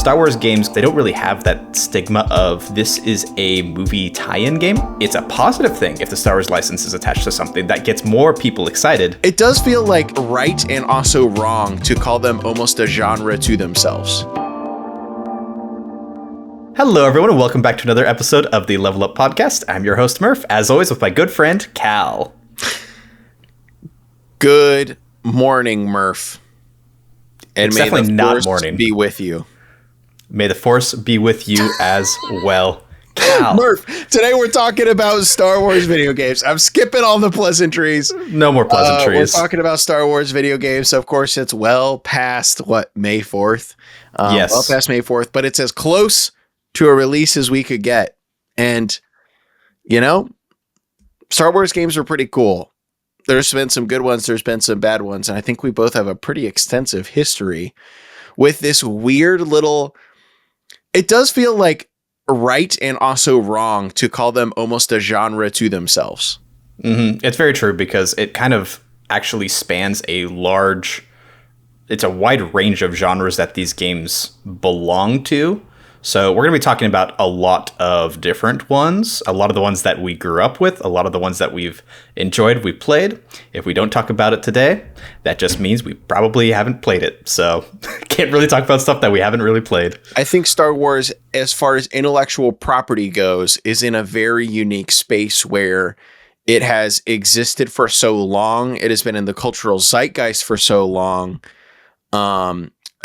Star Wars games, they don't really have that stigma of this is a movie tie-in game. It's a positive thing if the Star Wars license is attached to something that gets more people excited. It does feel like right and also wrong to call them almost a genre to themselves. Hello, everyone, and welcome back to another episode of the Level Up Podcast. I'm your host, Murph, as always, with my good friend, Cal. Good morning, Murph. And It's may definitely the not force morning. be with you. May the Force be with you as well, Cal. Murph, today we're talking about Star Wars video games. I'm skipping all the pleasantries. No more pleasantries. We're talking about Star Wars video games. So of course, it's well past, May 4th? Yes. Well past May 4th, but it's as close to a release as we could get. And, you know, Star Wars games are pretty cool. There's been some good ones. There's been some bad ones. And I think we both have a pretty extensive history with this weird little... It does feel like right and also wrong to call them almost a genre to themselves. Mm-hmm. It's very true because it kind of actually spans it's a wide range of genres that these games belong to. So we're going to be talking about a lot of different ones, a lot of the ones that we grew up with, a lot of the ones that we've enjoyed, we played. If we don't talk about it today, that just means we probably haven't played it. So can't really talk about stuff that we haven't really played. I think Star Wars, as far as intellectual property goes, is in a very unique space where it has existed for so long. It has been in the cultural zeitgeist for so long.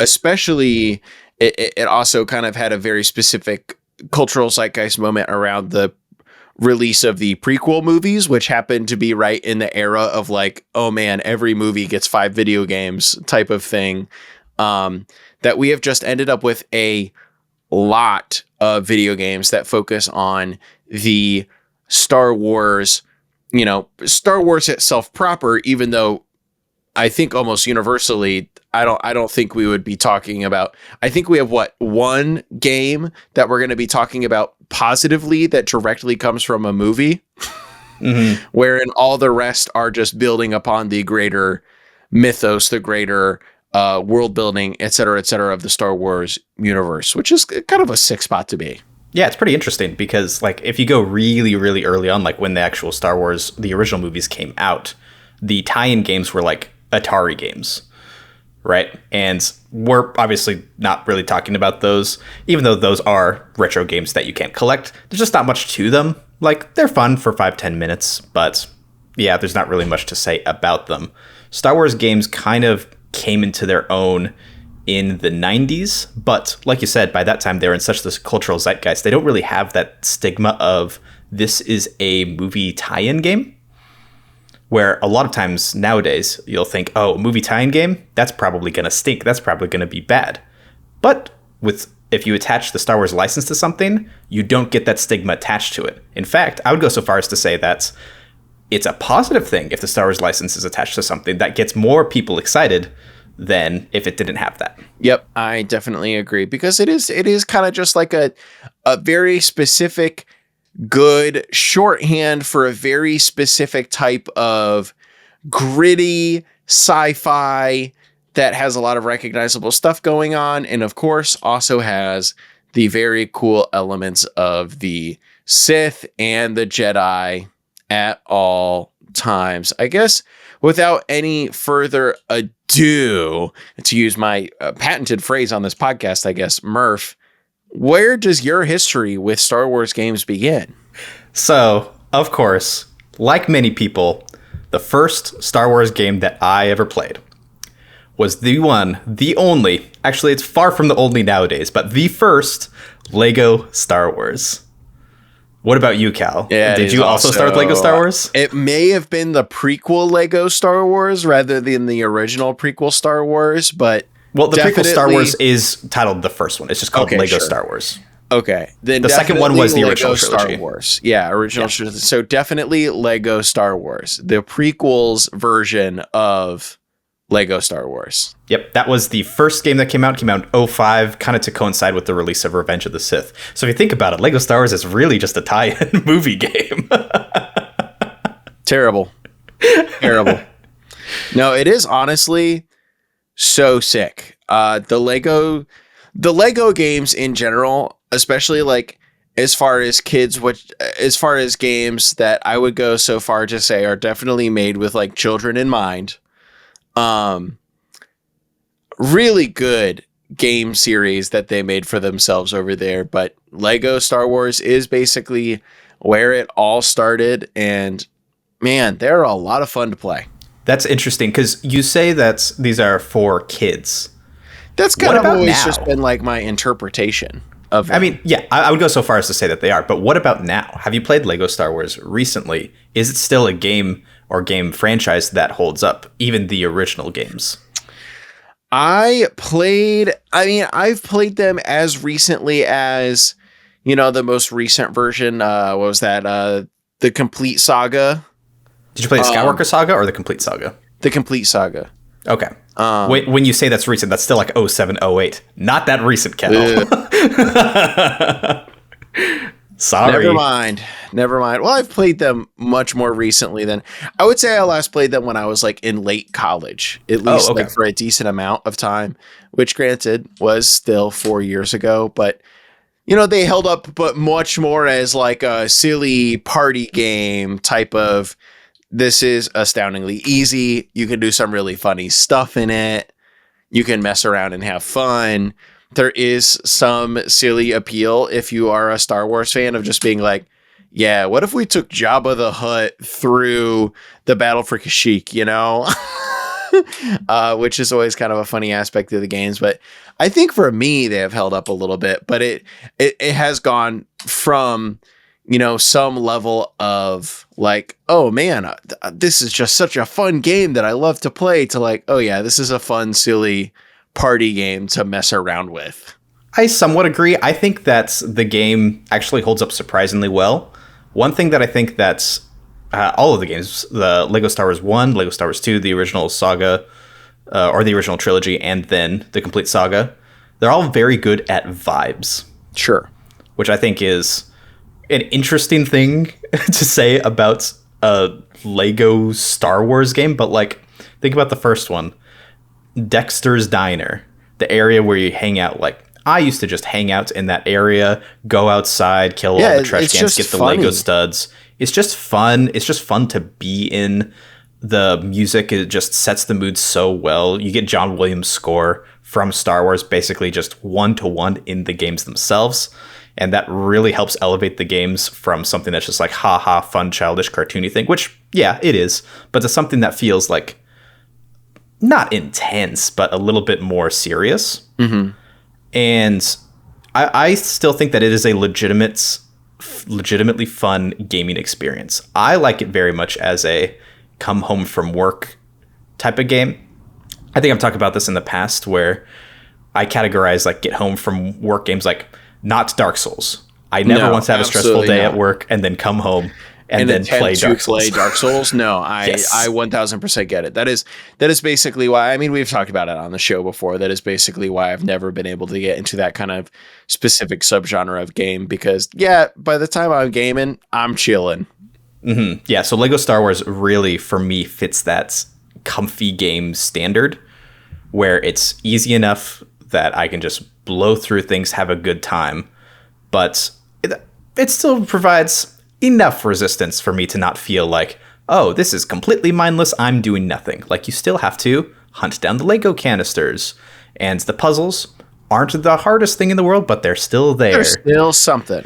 Especially... It also kind of had a very specific cultural zeitgeist moment around the release of the prequel movies, which happened to be right in the era of like, oh man, every movie gets 5 video games type of thing. That we have just ended up with a lot of video games that focus on the Star Wars, Star Wars itself proper, even though I think almost universally, I don't think we would be talking about. I think we have one game that we're going to be talking about positively that directly comes from a movie, mm-hmm. wherein all the rest are just building upon the greater mythos, the greater world building, et cetera, of the Star Wars universe, which is kind of a sick spot to be. Yeah, it's pretty interesting because like if you go really, really early on, like when the actual Star Wars, the original movies came out, the tie-in games were like Atari games, right? And we're obviously not really talking about those, even though those are retro games that you can't collect. There's just not much to them. Like, they're fun for 5-10 minutes, but yeah, there's not really much to say about them. Star Wars games kind of came into their own in the 90s, but like you said, by that time, they're in such this cultural zeitgeist. They don't really have that stigma of this is a movie tie-in game. Where a lot of times nowadays you'll think, oh, a movie tie-in game, that's probably going to stink. That's probably going to be bad. But if you attach the Star Wars license to something, you don't get that stigma attached to it. In fact, I would go so far as to say that it's a positive thing if the Star Wars license is attached to something that gets more people excited than if it didn't have that. Yep, I definitely agree because it is kind of just like a very specific good shorthand for a very specific type of gritty sci-fi that has a lot of recognizable stuff going on. And of course, also has the very cool elements of the Sith and the Jedi at all times. I guess without any further ado, to use my patented phrase on this podcast, I guess, Murph, where does your history with Star Wars games begin? So, of course, like many people, the first Star Wars game that I ever played was the only, actually it's far from the only nowadays, but the first Lego Star Wars. What about you, Cal? Yeah, did you also start with Lego Star Wars? It may have been the prequel Lego Star Wars rather than the original prequel Star Wars, but... Well, the prequel Star Wars is titled the first one. It's just called Lego Star Wars. Okay. Then the second one was the original Star Wars. Yeah, original trilogy. So definitely Lego Star Wars. The prequel's version of Lego Star Wars. Yep, that was the first game that came out in 2005, kind of to coincide with the release of Revenge of the Sith. So if you think about it, Lego Star Wars is really just a tie-in movie game. Terrible. No, it is honestly so sick. The the Lego games in general, especially like as far as as far as games that I would go so far to say are definitely made with like children in mind. Really good game series that they made for themselves over there. But Lego Star Wars is basically where it all started. And man, they're a lot of fun to play. That's interesting because you say that these are for kids. That's kind of always just been like my interpretation of them. I mean, yeah, I would go so far as to say that they are. But what about now? Have you played Lego Star Wars recently? Is it still a game or game franchise that holds up, even the original games? I've played them as recently as, the most recent version. What was that? The Complete Saga. Did you play the Skywalker Saga or the Complete Saga? The Complete Saga. Okay. When you say that's recent, that's still like 07, 08. Not that recent, Kel. Sorry. Never mind. Well, I've played them much more recently than I would say I last played them when I was like in late college, at least like for a decent amount of time, which granted was still 4 years ago, but they held up, but much more as like a silly party game type of, this is astoundingly easy. You can do some really funny stuff in it. You can mess around and have fun. There is some silly appeal if you are a Star Wars fan of just being like, yeah, what if we took Jabba the Hutt through the battle for Kashyyyk, which is always kind of a funny aspect of the games. But I think for me, they have held up a little bit, but it has gone from, some level of like, oh man, this is just such a fun game that I love to play, to like, oh yeah, this is a fun, silly party game to mess around with. I somewhat agree. I think that the game actually holds up surprisingly well. One thing that I think that's all of the games, the Lego Star Wars 1, Lego Star Wars 2, the original saga, or the original trilogy, and then the Complete Saga, they're all very good at vibes. Sure. Which I think is an interesting thing to say about a Lego Star Wars game. But like, think about the first one, Dexter's Diner, the area where you hang out. Like, I used to just hang out in that area, go outside, kill all the trash cans, get the Lego studs. It's just fun. It's just fun to be in. The music, it just sets the mood so well. You get John Williams' score from Star Wars basically just 1-to-1 in the games themselves. And that really helps elevate the games from something that's just like, haha, fun, childish, cartoony thing, which, yeah, it is. But to something that feels like not intense, but a little bit more serious. Mm-hmm. And I still think that it is a legitimately fun gaming experience. I like it very much as a come home from work type of game. I think I've talked about this in the past where I categorize like get home from work games like not Dark Souls. I never want to have a stressful day at work and then come home and then play Dark Souls. No, I 1000% get it. That is basically why, I mean, we've talked about it on the show before. That is basically why I've never been able to get into that kind of specific subgenre of game because, yeah, by the time I'm gaming, I'm chilling. Mm-hmm. Yeah, so Lego Star Wars really, for me, fits that comfy game standard where it's easy enough that I can just blow through things, have a good time, but it still provides enough resistance for me to not feel like, oh, this is completely mindless, I'm doing nothing. Like, you still have to hunt down the Lego canisters, and the puzzles aren't the hardest thing in the world, but they're still there. There's still something.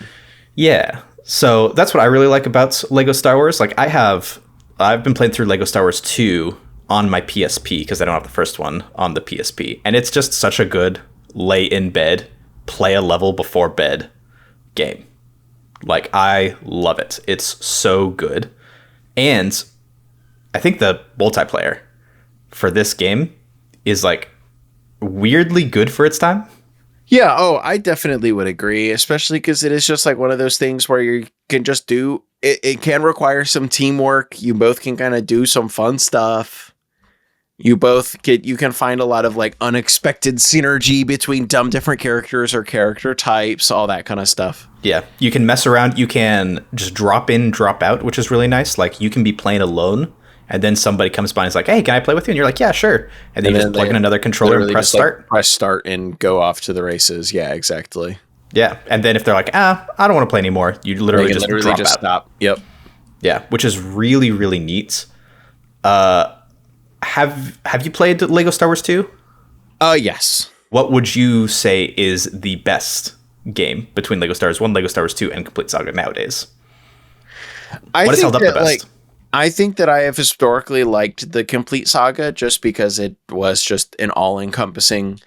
Yeah. So that's what I really like about Lego Star Wars. Like, I've been playing through Lego Star Wars 2 on my PSP because I don't have the first one on the PSP. And it's just such a good lay in bed, play a level before bed game. Like, I love it. It's so good. And I think the multiplayer for this game is like weirdly good for its time. Yeah, I definitely would agree, especially because it is just like one of those things where you can just do it. It can require some teamwork. You both can kind of do some fun stuff. You can find a lot of like unexpected synergy between different characters or character types, all that kind of stuff. Yeah, you can mess around. You can just drop in, drop out, which is really nice. Like, you can be playing alone and then somebody comes by and is like, hey, can I play with you? And you're like, yeah, sure. And then you just plug in another controller and press start. Like, press start and go off to the races. Yeah, exactly. Yeah. And then if they're like, I don't want to play anymore, you literally just drop out. Stop. Yep. Yeah, which is really, really neat. Have you played Lego Star Wars 2? Yes. What would you say is the best game between Lego Star Wars 1, Lego Star Wars 2, and Complete Saga nowadays? What has held up the best? I think that I have historically liked the Complete Saga just because it was just an all-encompassing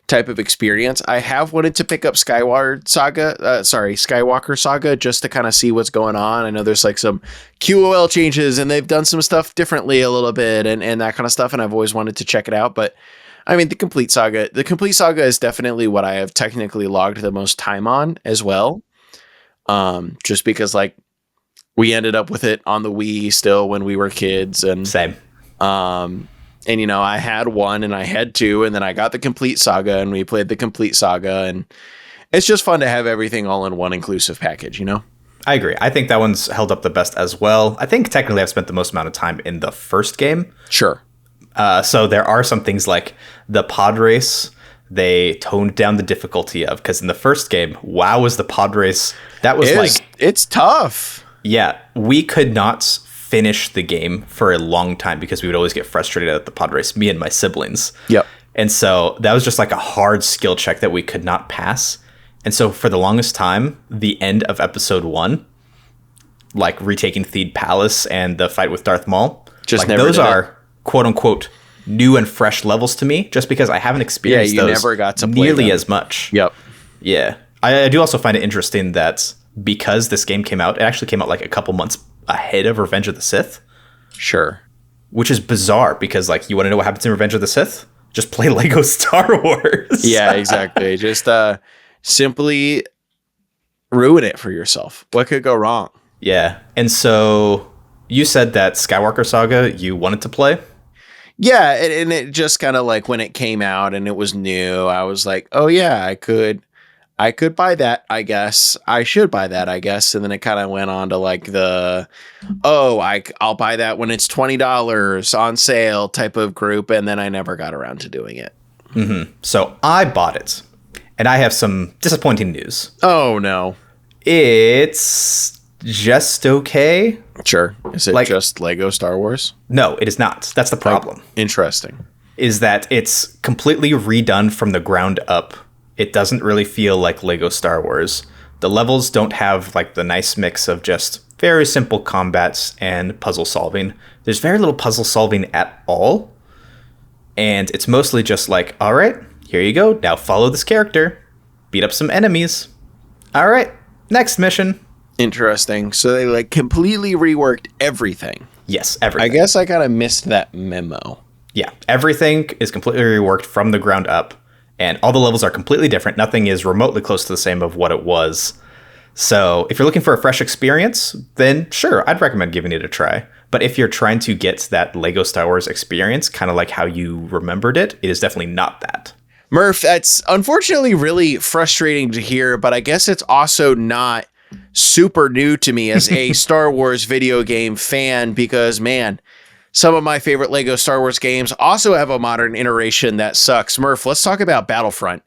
type of experience. I have wanted to pick up Skywalker Saga just to kind of see what's going on. I know there's like some QOL changes and they've done some stuff differently a little bit and that kind of stuff. And I've always wanted to check it out. But I mean, the Complete Saga is definitely what I have technically logged the most time on as well. Just because like we ended up with it on the Wii still when we were kids and same. And, you know, I had 1 and I had 2 and then I got the Complete Saga and we played the Complete Saga. And it's just fun to have everything all in one inclusive package, you know? I agree. I think that one's held up the best as well. I think technically I've spent the most amount of time in the first game. Sure. So there are some things like the pod race they toned down the difficulty of, because in the first game, WoW was the pod race. That was it's tough. Yeah. We could not finish the game for a long time because we would always get frustrated at the pod race, me and my siblings. Yep. And so that was just like a hard skill check that we could not pass. And so for the longest time, the end of episode 1, like retaking Theed Palace and the fight with Darth Maul, just like those are quote unquote new and fresh levels to me, just because I haven't experienced those never got to play nearly them as much. Yep. Yeah. I do also find it interesting that because this game came out, it actually came out like a couple months ahead of Revenge of the Sith. Sure. Which is bizarre because, like, you want to know what happens in Revenge of the Sith? Just play Lego Star Wars. Yeah, exactly. Just simply ruin it for yourself. What could go wrong? Yeah. And so you said that Skywalker Saga you wanted to play? Yeah, and it just kind of like when it came out and it was new, I was like, oh yeah, I could buy that, I guess. I should buy that, I guess. And then it kind of went on to like I'll buy that when it's $20 on sale type of group. And then I never got around to doing it. Mm-hmm. So I bought it, and I have some disappointing news. Oh, no. It's just okay. Sure. Is it like, just Lego Star Wars? No, it is not. That's the problem. Oh, interesting. Is that it's completely redone from the ground up. It doesn't really feel like Lego Star Wars. The levels don't have like the nice mix of just very simple combats and puzzle solving. There's very little puzzle solving at all. And it's mostly just like, all right, here you go. Now follow this character. Beat up some enemies. All right, next mission. Interesting. So they like completely reworked everything. Yes, everything. I guess I kind of missed that memo. Yeah, everything is completely reworked from the ground up. And all the levels are completely different. Nothing is remotely close to the same of what it was. So if you're looking for a fresh experience, then sure, I'd recommend giving it a try. But if you're trying to get that Lego Star Wars experience, kind of like how you remembered it, it is definitely not that. Murph, that's unfortunately really frustrating to hear, but I guess it's also not super new to me as a Star Wars video game fan because, man, some of my favorite Lego Star Wars games also have a modern iteration that sucks. Murph, let's talk about Battlefront.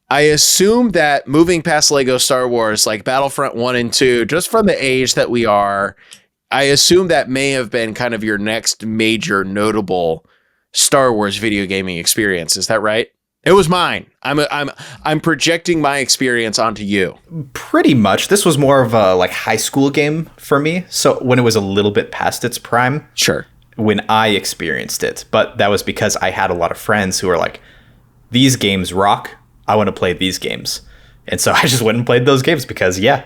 I assume that moving past Lego Star Wars, like Battlefront 1 and 2, just from the age that we are, I assume that may have been kind of your next major notable Star Wars video gaming experience. Is that right? It was mine. I'm projecting my experience onto you. Pretty much. This was more of a like high school game for me. So when it was a little bit past its prime. Sure. When I experienced it. But that was because I had a lot of friends who were like, these games rock. I want to play these games. And so I just went and played those games because, yeah,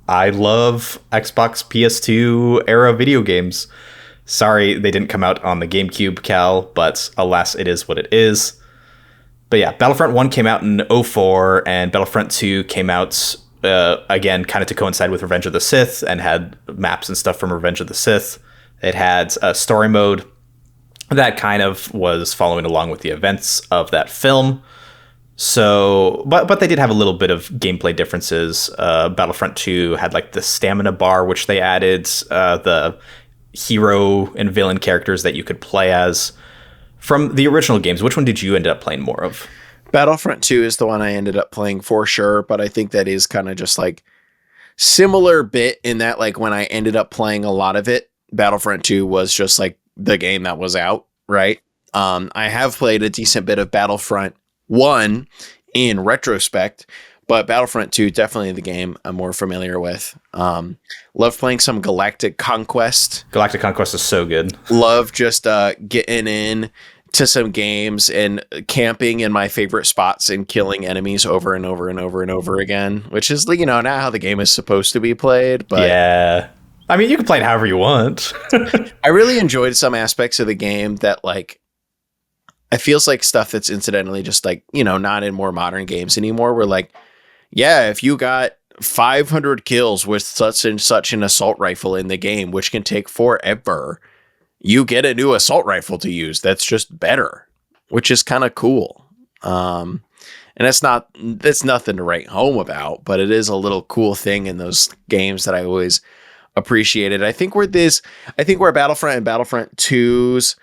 I love Xbox PS2 era video games. Sorry, they didn't come out on the GameCube, Cal, but alas, it is what it is. But yeah, Battlefront 1 came out in 2004, and Battlefront 2 came out, again, kind of to coincide with Revenge of the Sith, and had maps and stuff from Revenge of the Sith. It had a story mode that kind of was following along with the events of that film. So, but they did have a little bit of gameplay differences. Battlefront 2 had like the stamina bar, which they added. The hero and villain characters that you could play as from the original games. Which one did you end up playing more of? Battlefront 2 is the one I ended up playing for sure, but I think that is kind of just like similar bit in that, like, when I ended up playing a lot of it, Battlefront 2 was just like the game that was out, right? I have played a decent bit of Battlefront 1 in retrospect, but Battlefront 2, definitely the game I'm more familiar with. Love playing some Galactic Conquest. Galactic Conquest is so good. Love just getting in to some games and camping in my favorite spots and killing enemies over and over and over and over again, which is, you know, not how the game is supposed to be played. But yeah, I mean, you can play it however you want. I really enjoyed some aspects of the game that, like, it feels like stuff that's incidentally just, like, you know, not in more modern games anymore. We're like, yeah, if you got 500 kills with such and such an assault rifle in the game, which can take forever, you get a new assault rifle to use that's just better, which is kind of cool. And that's nothing to write home about, but it is a little cool thing in those games that I always appreciated. I think where Battlefront and Battlefront 2's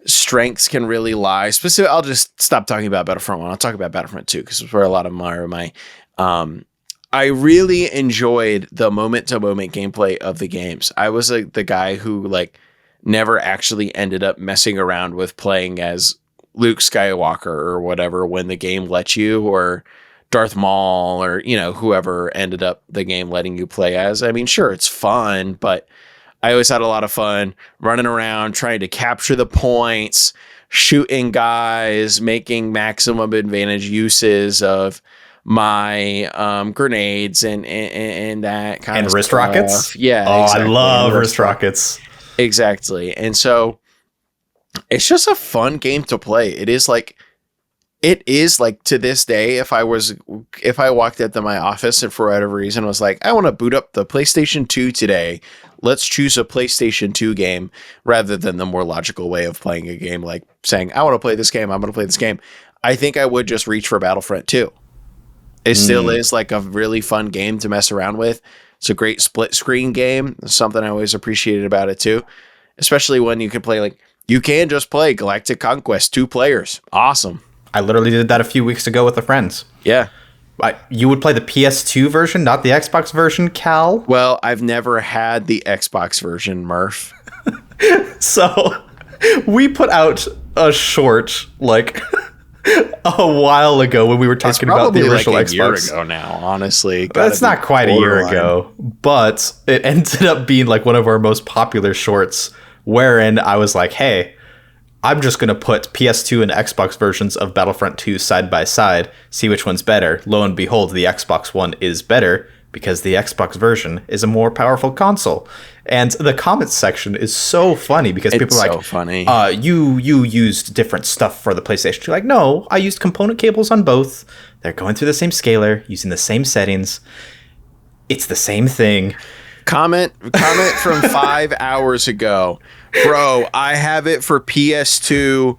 strengths can really lie. I'll just stop talking about Battlefront 1. I'll talk about Battlefront 2 because it's where a lot of my I really enjoyed the moment-to-moment gameplay of the games. I was the guy who, like, never actually ended up messing around with playing as Luke Skywalker or whatever when the game let you, or Darth Maul, or, you know, whoever ended up the game letting you play as. I mean, sure, it's fun, but I always had a lot of fun running around, trying to capture the points, shooting guys, making maximum advantage uses of my grenades and that kind of wrist stuff. rockets. Yeah. Oh, exactly. I love wrist rockets. Exactly. And so it's just a fun game to play. It is like to this day, if I walked into my office and for whatever reason was like, I want to boot up the PlayStation 2 today, let's choose a PlayStation 2 game, rather than the more logical way of playing a game, like saying, I want to play this game, I'm going to play this game, I think I would just reach for Battlefront 2. It still is like a really fun game to mess around with. It's a great split screen game. It's something I always appreciated about it too, especially when you can play, like, you can just play Galactic Conquest 2 players. Awesome. I literally did that a few weeks ago with a friends. Yeah. You would play the PS2 version, not the Xbox version, Cal? Well, I've never had the Xbox version, Murph. So we put out a short, like, a while ago when we were talking about the original like a Xbox. year ago now, honestly. That's not quite a year ago, but it ended up being like one of our most popular shorts, wherein I was like, hey, I'm just going to put PS2 and Xbox versions of Battlefront 2 side by side, see which one's better. Lo and behold, the Xbox One is better because the Xbox version is a more powerful console. And the comments section is so funny because people are like, so funny. You used different stuff for the PlayStation 2. Like, no, I used component cables on both. They're going through the same scaler, using the same settings. It's the same thing. Comment from 5 hours ago. Bro, I have it for PS2.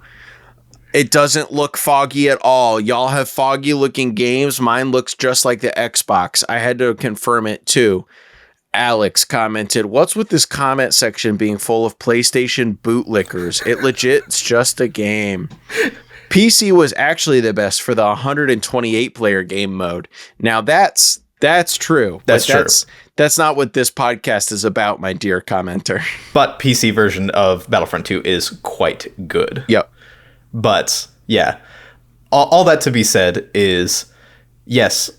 It doesn't look foggy at all. Y'all have foggy looking games. Mine looks just like the Xbox. I had to confirm it too. Alex commented, what's with this comment section being full of PlayStation bootlickers? It legit's just a game. PC was actually the best for the 128 player game mode. Now that's true. That's true. That's not what this podcast is about, my dear commenter. But PC version of Battlefront 2 is quite good. Yep. But yeah, all that to be said is, yes,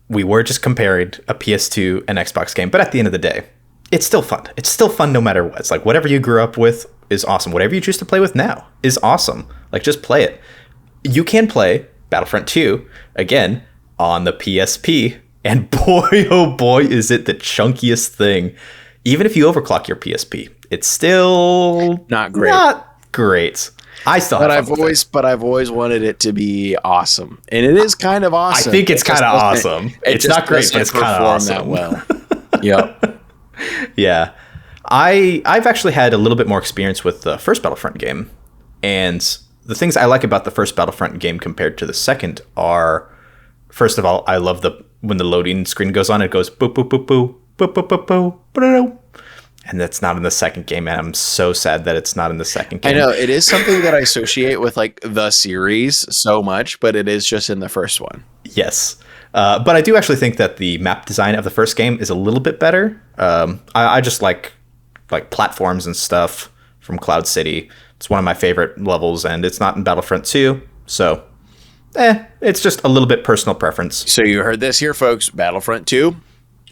we were just comparing a PS2 and Xbox game, but at the end of the day, it's still fun. It's still fun no matter what. It's like whatever you grew up with is awesome. Whatever you choose to play with now is awesome. Like, just play it. You can play Battlefront 2 again on the PSP, and boy, oh boy, is it the chunkiest thing. Even if you overclock your PSP, it's still not great. I still have fun with it. But I've always wanted it to be awesome, and it is kind of awesome. I think it's kind of awesome. It's not great, but it's kind of awesome. That well. Yep. Yeah. I've actually had a little bit more experience with the first Battlefront game, and the things I like about the first Battlefront game compared to the second are, first of all, I love when the loading screen goes on, it goes boop boop boop boop boop boop boop boop boop. and that's not in the second game, and I'm so sad that it's not in the second game. I know, it is something that I associate with like the series so much, but it is just in the first one. Yes. But I do actually think that the map design of the first game is a little bit better. I just like platforms and stuff from Cloud City. It's one of my favorite levels, and it's not in Battlefront 2, so it's just a little bit personal preference. So you heard this here, folks. Battlefront 2,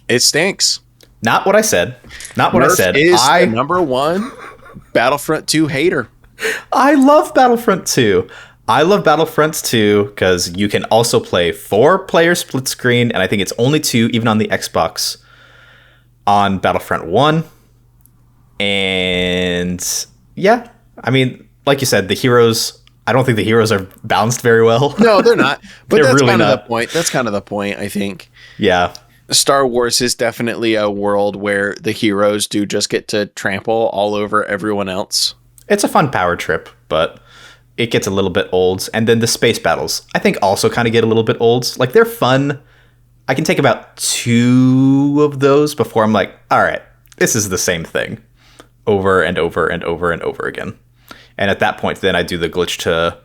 it stinks. Not what I said. Not what Murph I said. Is the number one Battlefront 2 hater. I love Battlefront 2. I love Battlefront 2 because you can also play 4-player split screen, and I think it's only 2, even on the Xbox, on Battlefront 1. And yeah, I mean, like you said, the heroes, I don't think the heroes are balanced very well. No, they're not. But They're that's really kind of not. the point. That's kind of the point, I think. Yeah. Star Wars is definitely a world where the heroes do just get to trample all over everyone else. It's a fun power trip, but it gets a little bit old. And then the space battles, I think, also kind of get a little bit old. Like, they're fun. I can take about 2 of those before I'm like, all right, this is the same thing over and over and over and over again. And at that point, then I do the glitch to,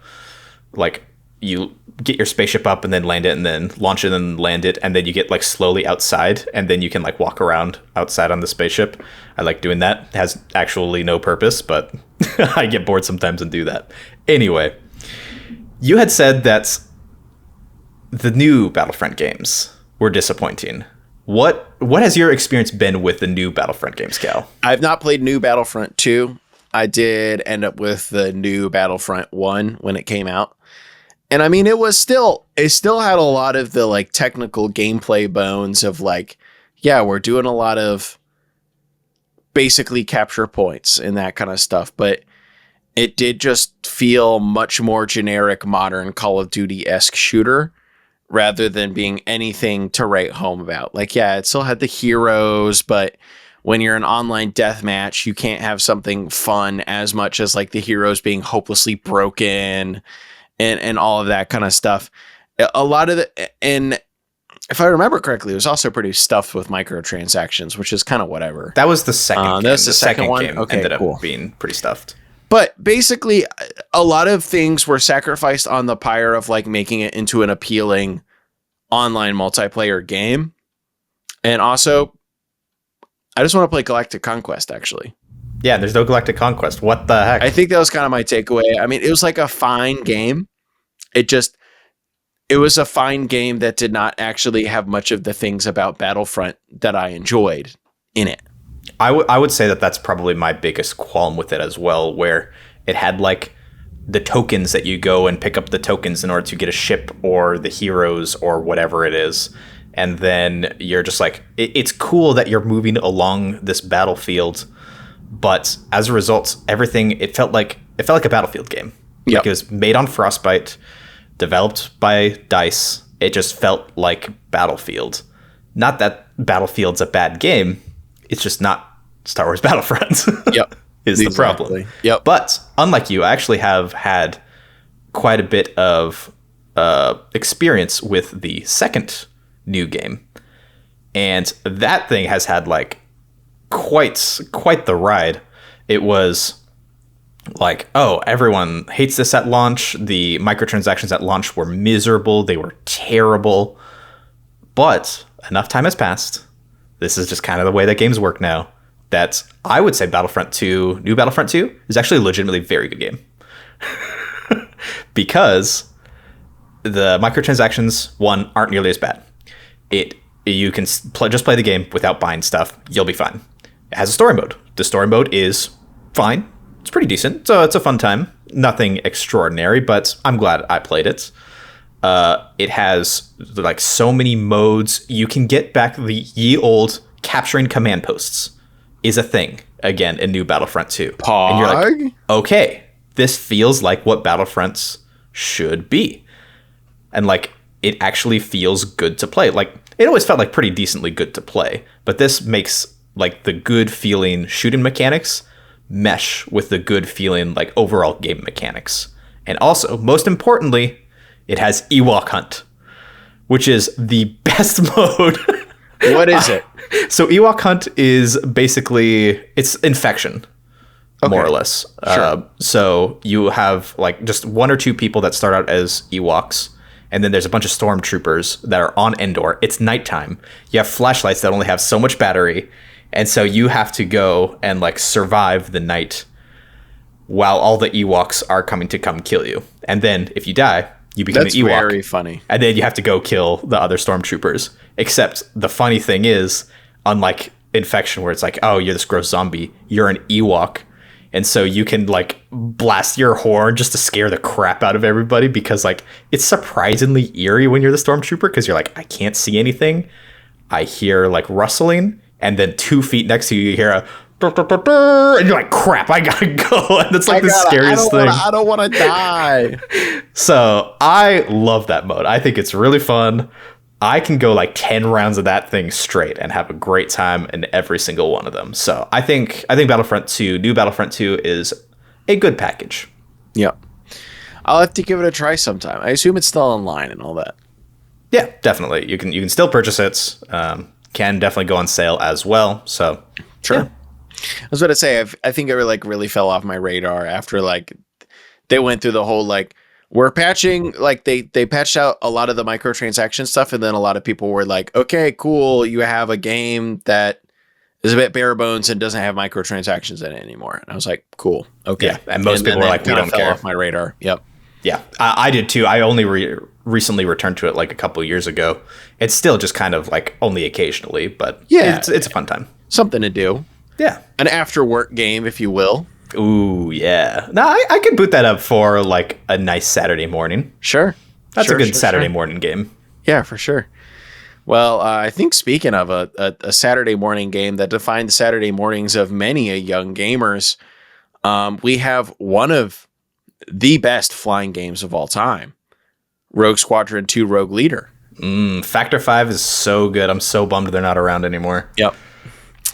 like, you get your spaceship up and then land it and then launch it and land it. And then you get, like, slowly outside. And then you can, like, walk around outside on the spaceship. I like doing that. It has actually no purpose, but I get bored sometimes and do that. Anyway, you had said that the new Battlefront games were disappointing. What has your experience been with the new Battlefront games, Cal? I've not played new Battlefront 2. I did end up with the new Battlefront 1 when it came out. And I mean, it still had a lot of the like technical gameplay bones of like, yeah, we're doing a lot of basically capture points and that kind of stuff. But it did just feel much more generic, modern Call of Duty-esque shooter rather than being anything to write home about. Like, yeah, it still had the heroes, but when you're an online deathmatch, you can't have something fun as much as like the heroes being hopelessly broken and all of that kind of stuff. A lot of and if I remember correctly, it was also pretty stuffed with microtransactions, which is kind of whatever. That was the second game. That's the second one? Game Okay, ended cool. up being pretty stuffed. But basically, a lot of things were sacrificed on the pyre of like making it into an appealing online multiplayer game. And also, I just want to play Galactic Conquest, actually. Yeah, there's no Galactic Conquest. What the heck? I think that was kind of my takeaway. I mean, it was like a fine game. It was a fine game that did not actually have much of the things about Battlefront that I enjoyed in it. I would say that that's probably my biggest qualm with it as well, where it had like the tokens that you go and pick up the tokens in order to get a ship or the heroes or whatever it is. And then you're just like, it's cool that you're moving along this battlefield, but as a result, everything, it felt like a Battlefield game. Yep. Like it was made on Frostbite, developed by DICE. It just felt like Battlefield. Not that Battlefield's a bad game. It's just not Star Wars Battlefront. Yep. is the problem. Yep. But unlike you, I actually have had quite a bit of experience with the second new game. And that thing has had like quite the ride. It was like, oh, everyone hates this at launch. The microtransactions at launch were miserable. They were terrible. But enough time has passed. This is just kind of the way that games work now. That I would say Battlefront 2, new Battlefront 2, is actually a legitimately very good game. Because the microtransactions, one, aren't nearly as bad. You can just play the game without buying stuff. You'll be fine. It has a story mode. The story mode is fine. It's pretty decent. So it's a fun time. Nothing extraordinary, but I'm glad I played it. It has like so many modes. You can get back the ye old capturing command posts is a thing again in new Battlefront 2. Pog? And you're like, okay, this feels like what Battlefronts should be. And like it actually feels good to play. Like it always felt like pretty decently good to play, but this makes like the good feeling shooting mechanics mesh with the good feeling like overall game mechanics. And also, most importantly, it has Ewok Hunt, which is the best mode. What is it? So Ewok Hunt is basically, it's infection, more or less. Sure. So you have like just one or two people that start out as Ewoks, and then there's a bunch of stormtroopers that are on Endor. It's nighttime. You have flashlights that only have so much battery, and so you have to go and like survive the night while all the Ewoks are coming to come kill you. And then if you die, you become That's an Ewok. very funny. And then you have to go kill the other stormtroopers. Except the funny thing is, unlike Infection, where it's like, oh, you're this gross zombie, you're an Ewok. And so you can like blast your horn just to scare the crap out of everybody, because like it's surprisingly eerie when you're the stormtrooper, because you're like, I can't see anything. I hear like rustling, and then 2 feet next to you hear a and you're like, crap, I gotta go. And it's like the scariest thing. I don't want to die. So I love that mode. I think it's really fun. I can go like 10 rounds of that thing straight and have a great time in every single one of them. So I think Battlefront 2, new Battlefront 2 is a good package. Yeah. I'll have to give it a try sometime. I assume it's still online and all that. Yeah, definitely. You can still purchase it. Can definitely go on sale as well. So sure. Yeah. I was about to say, I think it like really fell off my radar after like they went through the whole like, we're patching, like they patched out a lot of the microtransaction stuff, and then a lot of people were like, okay, cool, you have a game that is a bit bare bones and doesn't have microtransactions in it anymore. And I was like, cool, okay. Yeah, and most people were like, we don't fell care. Off my radar. Yep. Yeah, I did too. I only recently returned to it like a couple years ago. It's still just kind of like only occasionally, but yeah, it's a fun time. Something to do. Yeah. An after work game, if you will. Ooh, yeah. No, I could boot that up for like a nice Saturday morning. Sure. That's a good Saturday morning game. Yeah, for sure. Well, I think speaking of a Saturday morning game that defined the Saturday mornings of many a young gamers, we have one of the best flying games of all time, Rogue Squadron 2 Rogue Leader. Factor 5 is so good. I'm so bummed they're not around anymore. Yep.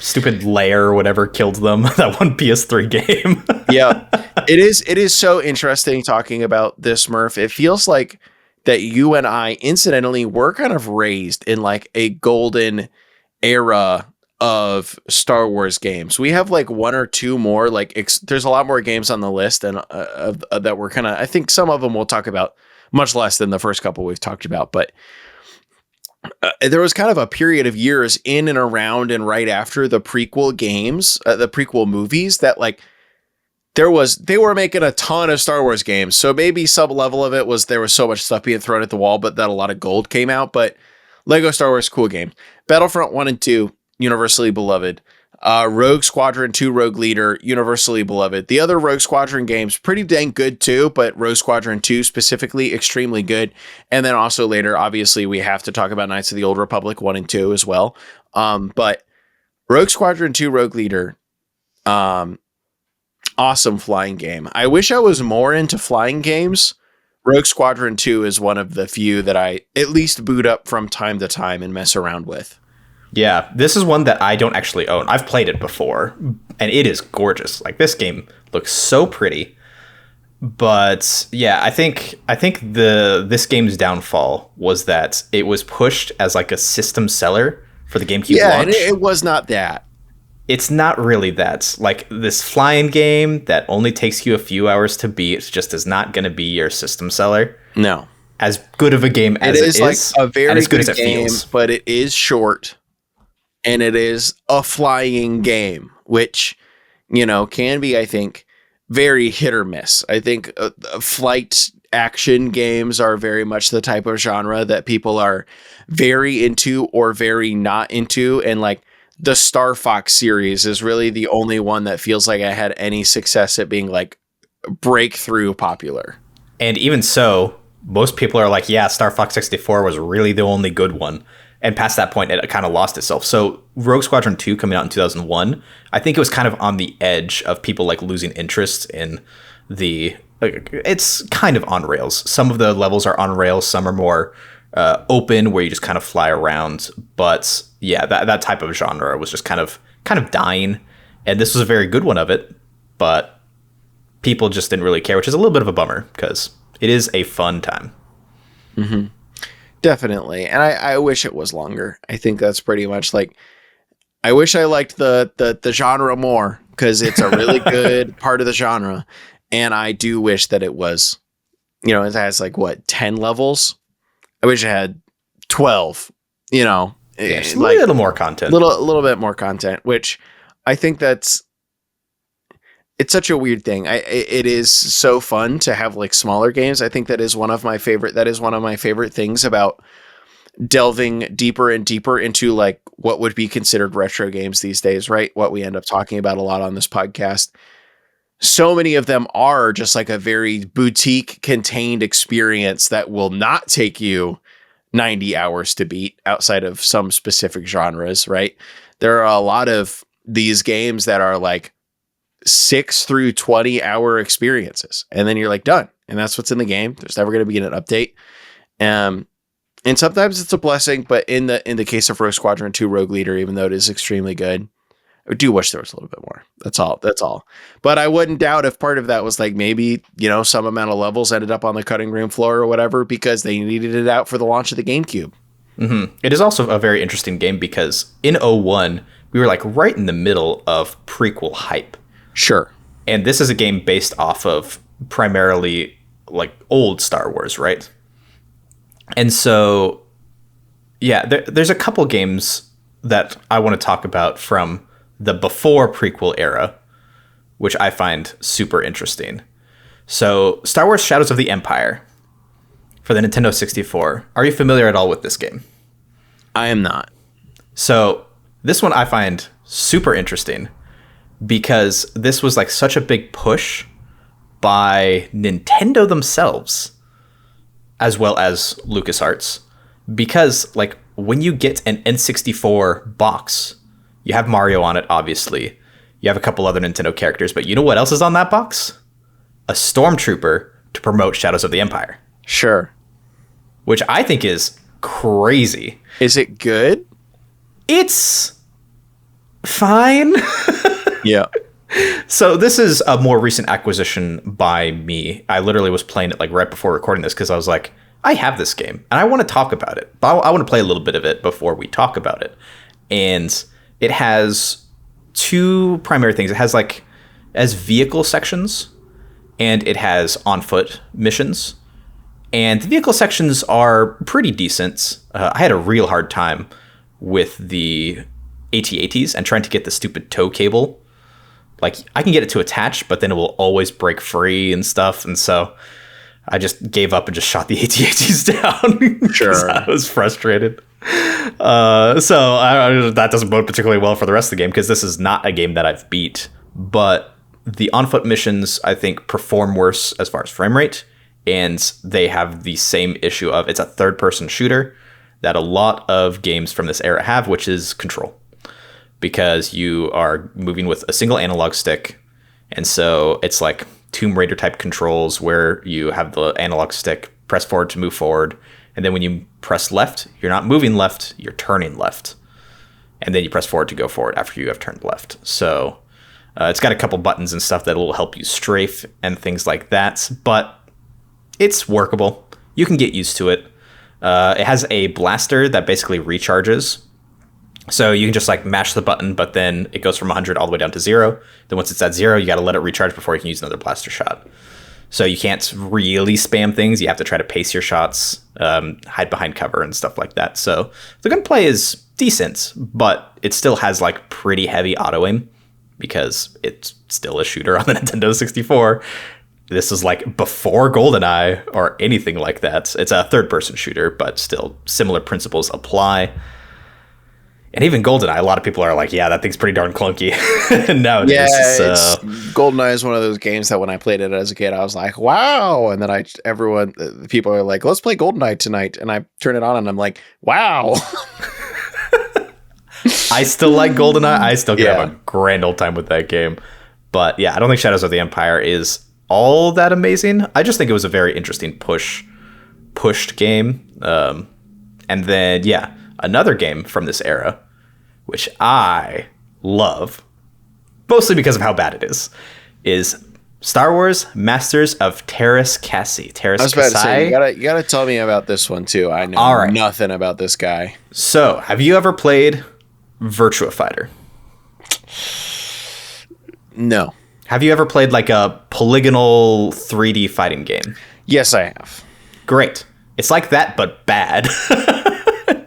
Stupid Lair or whatever killed them. That one PS3 game. Yeah. It is so interesting talking about this, Murph. It feels like that you and I incidentally were kind of raised in like a golden era of Star Wars games. We have like one or two more, like there's a lot more games on the list, and that we're kind of, I think some of them we'll talk about much less than the first couple we've talked about, but there was kind of a period of years in and around and right after the prequel games, the prequel movies, that like they were making a ton of Star Wars games. So maybe some level of it was there was so much stuff being thrown at the wall, but that a lot of gold came out. But Lego Star Wars, cool game. Battlefront 1 and 2, universally beloved. Rogue Squadron 2 Rogue Leader, universally beloved. The other Rogue Squadron games, pretty dang good too, but Rogue Squadron 2 specifically, extremely good. And then also later, obviously, we have to talk about Knights of the Old Republic 1 and 2 as well. But Rogue Squadron 2 Rogue Leader, awesome flying game. I wish I was more into flying games. Rogue Squadron 2 is one of the few that I at least boot up from time to time and mess around with. Yeah, this is one that I don't actually own. I've played it before, and it is gorgeous. Like, this game looks so pretty. But yeah, I think this game's downfall was that it was pushed as like a system seller for the GameCube launch. Yeah, it was not that. It's not really that. Like, this flying game that only takes you a few hours to beat just is not going to be your system seller. No. As good of a game as it is, like a very and as good good as it game, feels. but it is short. And it is a flying game, which, can be, I think, very hit or miss. I think flight action games are very much the type of genre that people are very into or very not into. And like the Star Fox series is really the only one that feels like I had any success at being like breakthrough popular. And even so, most people are like, yeah, Star Fox 64 was really the only good one. And past that point, it kind of lost itself. So Rogue Squadron 2 coming out in 2001, I think it was kind of on the edge of people like losing interest in it's kind of on rails. Some of the levels are on rails. Some are more open where you just kind of fly around. But yeah, that type of genre was just kind of dying. And this was a very good one of it. But people just didn't really care, which is a little bit of a bummer because it is a fun time. Mm-hmm. Definitely. And I wish it was longer. I think that's pretty much like I wish I liked the genre more, because it's a really good part of the genre. And I do wish that it was, it has like 10 levels. I wish it had 12, just a little more content, a little bit more content, which I think it's such a weird thing. It is so fun to have like smaller games. I think that is one of my favorite things about delving deeper and deeper into like what would be considered retro games these days, right? What we end up talking about a lot on this podcast. So many of them are just like a very boutique contained experience that will not take you 90 hours to beat outside of some specific genres, right? There are a lot of these games that are like 6 through 20 hour experiences, and then you're like done. And that's what's in the game. There's never going to be an update. And sometimes it's a blessing, but in the case of Rogue Squadron 2 Rogue Leader, even though it is extremely good, I do wish there was a little bit more. That's all. But I wouldn't doubt if part of that was like maybe, some amount of levels ended up on the cutting room floor or whatever, because they needed it out for the launch of the GameCube. Mm-hmm. It is also a very interesting game because in 01, we were like right in the middle of prequel hype. Sure. And this is a game based off of primarily like old Star Wars, right? And so, yeah, there's a couple games that I want to talk about from the before prequel era, which I find super interesting. So, Star Wars Shadows of the Empire for the Nintendo 64. Are you familiar at all with this game? I am not. So, this one I find super interesting because this was like such a big push by Nintendo themselves, as well as LucasArts, because like when you get an N64 box, you have Mario on it, obviously. You have a couple other Nintendo characters, but you know what else is on that box? A Stormtrooper to promote Shadows of the Empire. Sure. Which I think is crazy. Is it good? It's fine. Yeah. So this is a more recent acquisition by me. I literally was playing it like right before recording this because I was like, I have this game and I want to talk about it, but I want to play a little bit of it before we talk about it. And it has two primary things. It has vehicle sections, and it has on foot missions. And the vehicle sections are pretty decent. I had a real hard time with the AT-ATs and trying to get the stupid tow cable. Like, I can get it to attach, but then it will always break free and stuff. And so I just gave up and just shot the AT-ATs down. Sure. I was frustrated. So that doesn't bode particularly well for the rest of the game, because this is not a game that I've beat. But the on-foot missions, I think, perform worse as far as frame rate. And they have the same issue of it's a third-person shooter that a lot of games from this era have, which is control. Because you are moving with a single analog stick. And so it's like Tomb Raider type controls where you have the analog stick press forward to move forward. And then when you press left, you're not moving left, you're turning left. And then you press forward to go forward after you have turned left. So it's got a couple buttons and stuff that will help you strafe and things like that. But it's workable. You can get used to it. It has a blaster that basically recharges. So you can just like mash the button, but then it goes from 100 all the way down to 0. Then once it's at 0, you got to let it recharge before you can use another blaster shot. So you can't really spam things. You have to try to pace your shots, hide behind cover and stuff like that. So the gunplay is decent, but it still has like pretty heavy auto aim because it's still a shooter on the Nintendo 64. This is like before GoldenEye or anything like that. It's a third-person shooter, but still similar principles apply. And even GoldenEye, a lot of people are like, yeah, that thing's pretty darn clunky nowadays. Yeah, GoldenEye is one of those games that when I played it as a kid, I was like, wow. And then the people are like, let's play GoldenEye tonight. And I turn it on and I'm like, wow. I still like GoldenEye. I still can have a grand old time with that game. But yeah, I don't think Shadows of the Empire is all that amazing. I just think it was a very interesting pushed game. And then, yeah, another game from this era, which I love, mostly because of how bad it is Star Wars Masters of Teräs Käsi. I was about to say, you gotta tell me about this one too. I know nothing about this guy. So, have you ever played Virtua Fighter. No. Have you ever played like a polygonal 3D fighting game? Yes, I have. Great. It's like that, but bad.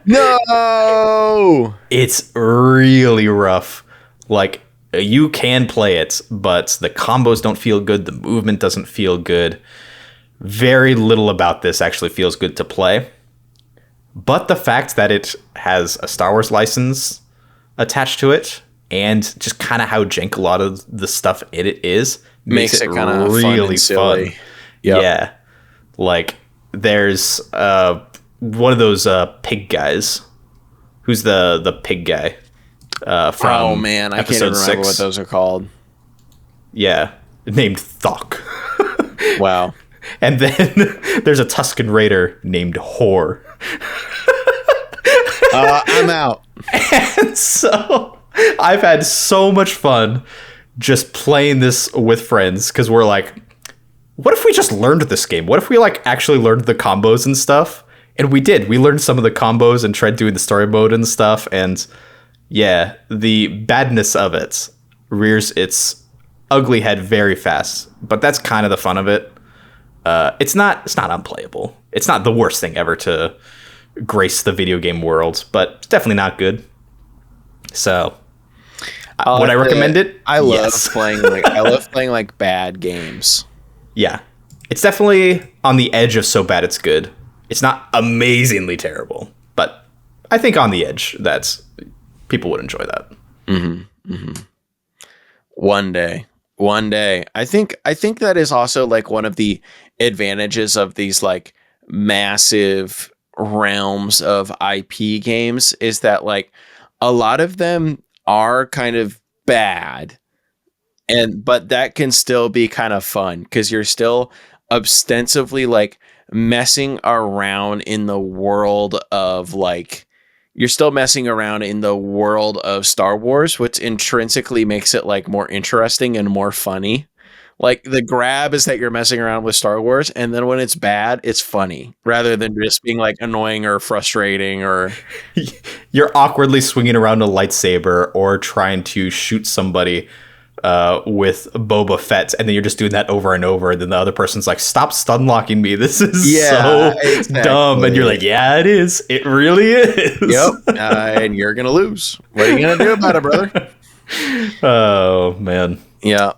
No! It's really rough. Like, you can play it, but the combos don't feel good. The movement doesn't feel good. Very little about this actually feels good to play. But the fact that it has a Star Wars license attached to it, and just kind of how jank a lot of the stuff in it is, makes it kind of really fun. Yep. Yeah. Like, there's one of those pig guys. Who's the pig guy? From oh man, I can't even remember what those are called. Yeah, named Thok. Wow. And then there's a Tusken Raider named Whore. I'm out. And so I've had so much fun just playing this with friends, because we're like, what if we just learned this game? What if we like actually learned the combos and stuff? And we did. We learned some of the combos and tried doing the story mode and stuff. And yeah, the badness of it rears its ugly head very fast. But that's kind of the fun of it. It's not unplayable. It's not the worst thing ever to grace the video game world, but it's definitely not good. So would I recommend it? I love playing like bad games. Yeah. It's definitely on the edge of so bad it's good. It's not amazingly terrible, but I think on the edge that's people would enjoy that. Mm-hmm. Mm-hmm. One day. I think that is also like one of the advantages of these like massive realms of IP games, is that like a lot of them are kind of bad, but that can still be kind of fun because you're still ostensibly like messing around in the world of like, you're still messing around in the world of Star Wars, which intrinsically makes it like more interesting and more funny. Like the grab is that you're messing around with Star Wars, and then when it's bad, it's funny rather than just being like annoying or frustrating, or you're awkwardly swinging around a lightsaber or trying to shoot somebody with Boba Fett, and then you're just doing that over and over, and then the other person's like, stop stun locking me, this is so dumb, and you're like, yeah, it is, it really is. Yep. And you're gonna lose. What are you gonna do about it, brother? Oh man. Yeah,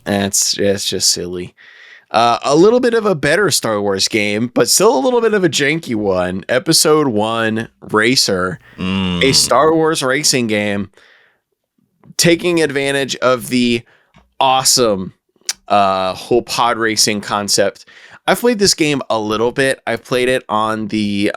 it's just silly. A little bit of a better Star Wars game, but still a little bit of a janky one. Episode 1 Racer, a Star Wars racing game, taking advantage of the awesome whole pod racing concept. I've played this game a little bit. I've played it on the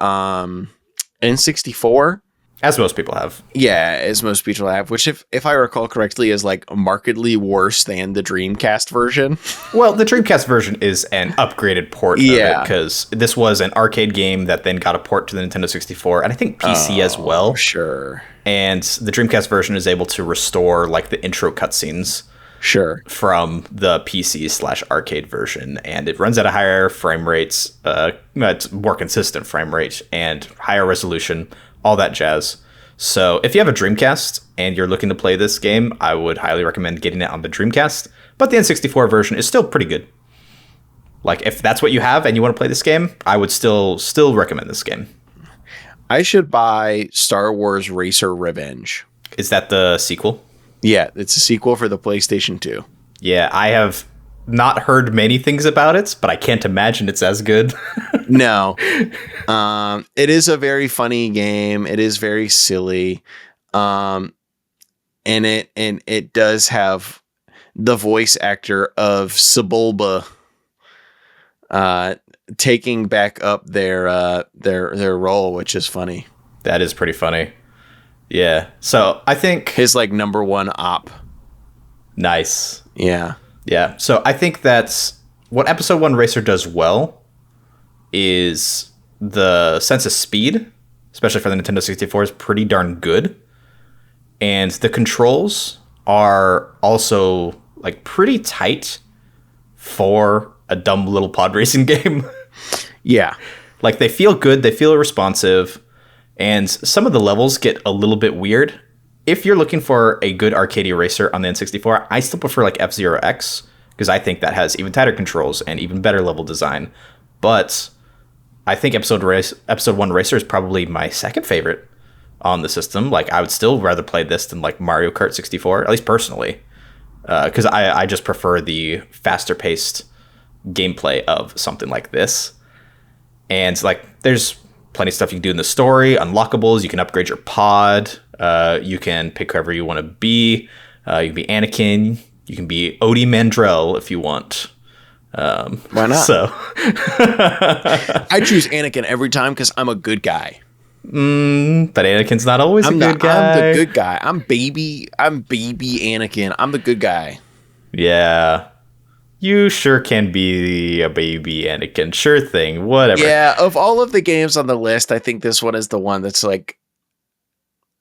N64. As most people have. Yeah, as most people have, which if I recall correctly is like markedly worse than the Dreamcast version. Well, the Dreamcast version is an upgraded port of it, because this was an arcade game that then got a port to the Nintendo 64, and I think PC as well. Sure. And the Dreamcast version is able to restore like the intro cutscenes. Sure. From the PC/arcade version, and it runs at a higher frame rates, it's more consistent frame rate and higher resolution, all that jazz. So if you have a Dreamcast and you're looking to play this game, I would highly recommend getting it on the Dreamcast. But the N64 version is still pretty good. Like, if that's what you have and you want to play this game, I would still recommend this game. I should buy Star Wars Racer Revenge. Is that the sequel? Yeah, it's a sequel for the PlayStation 2. Yeah, I have not heard many things about it, but I can't imagine it's as good. No. It is a very funny game. It is very silly. And it does have the voice actor of Sebulba taking back up their role, which is funny. That is pretty funny. Yeah. So I think his like number one op. Nice. Yeah. Yeah. So I think that's what Episode 1 Racer does well is the sense of speed, especially for the Nintendo 64, is pretty darn good. And the controls are also like pretty tight for a dumb little pod racing game. Yeah. Like they feel good. They feel responsive. And some of the levels get a little bit weird. If you're looking for a good arcade racer on the N64, I still prefer like F-Zero X, because I think that has even tighter controls and even better level design. But I think Episode 1 Racer is probably my second favorite on the system. Like, I would still rather play this than like Mario Kart 64, at least personally, because I just prefer the faster paced gameplay of something like this. And like, there's plenty of stuff you can do in the story, unlockables. You can upgrade your pod. You can pick whoever you want to be. You can be Anakin. You can be Odie Mandrell if you want. Why not? So I choose Anakin every time because I'm a good guy. But Anakin's not always a good guy. I'm the good guy. I'm baby Anakin. I'm the good guy. Yeah. You sure can be a baby Anakin. Sure thing. Whatever. Yeah, of all of the games on the list, I think this one is the one that's like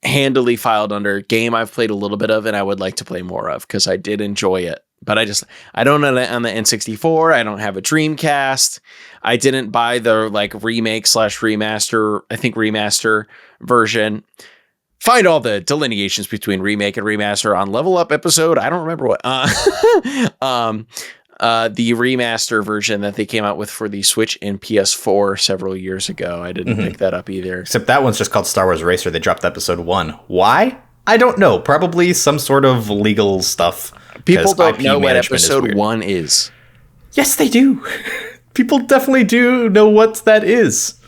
handily filed under game I've played a little bit of and I would like to play more of because I did enjoy it. But I don't know that on the N64. I don't have a Dreamcast. I didn't buy the like remake/remaster, I think remaster version. Find all the delineations between remake and remaster on Level Up episode. I don't remember what. The remaster version that they came out with for the Switch and PS4 several years ago. I didn't pick that up either. Except that one's just called Star Wars Racer. They dropped episode 1. Why? I don't know. Probably some sort of legal stuff. People don't IP know what management episode is 1 is. Yes, they do. People definitely do know what that is.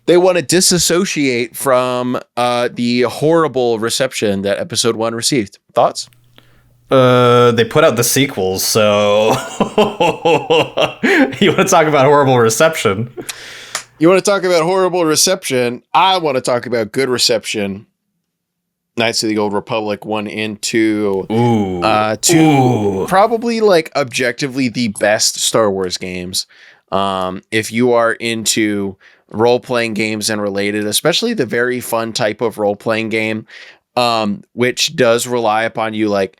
They want to disassociate from the horrible reception that episode 1 received. Thoughts? They put out the sequels, so you want to talk about horrible reception? You want to talk about horrible reception? I want to talk about good reception. Knights of the Old Republic 1 and 2. Two probably like objectively the best Star Wars games. If you are into role-playing games and related, especially the very fun type of role-playing game, which does rely upon you like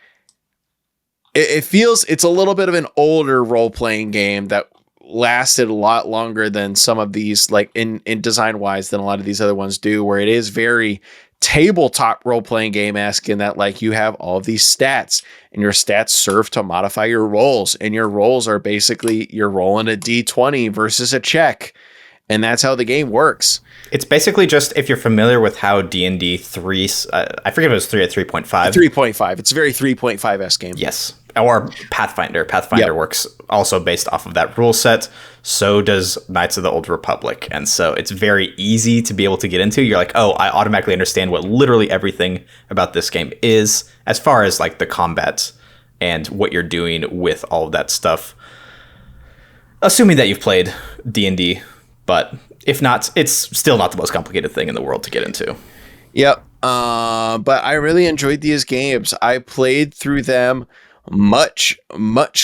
it feels it's a little bit of an older role-playing game that lasted a lot longer than some of these, like in design wise than a lot of these other ones do, where it is very tabletop role-playing game-esque in that like you have all of these stats and your stats serve to modify your rolls, and your rolls are basically you're rolling a d20 versus a check, and that's how the game works. It's basically just, if you're familiar with how D&D 3, I forget if it was 3 or 3.5. 3.5. It's a very 3.5-esque game. Yes. Or Pathfinder. Pathfinder works also based off of that rule set. So does Knights of the Old Republic. And so it's very easy to be able to get into. You're like, oh, I automatically understand what literally everything about this game is, as far as like the combat and what you're doing with all of that stuff. Assuming that you've played D&D, but if not, it's still not the most complicated thing in the world to get into. Yep. But I really enjoyed these games. I played through them much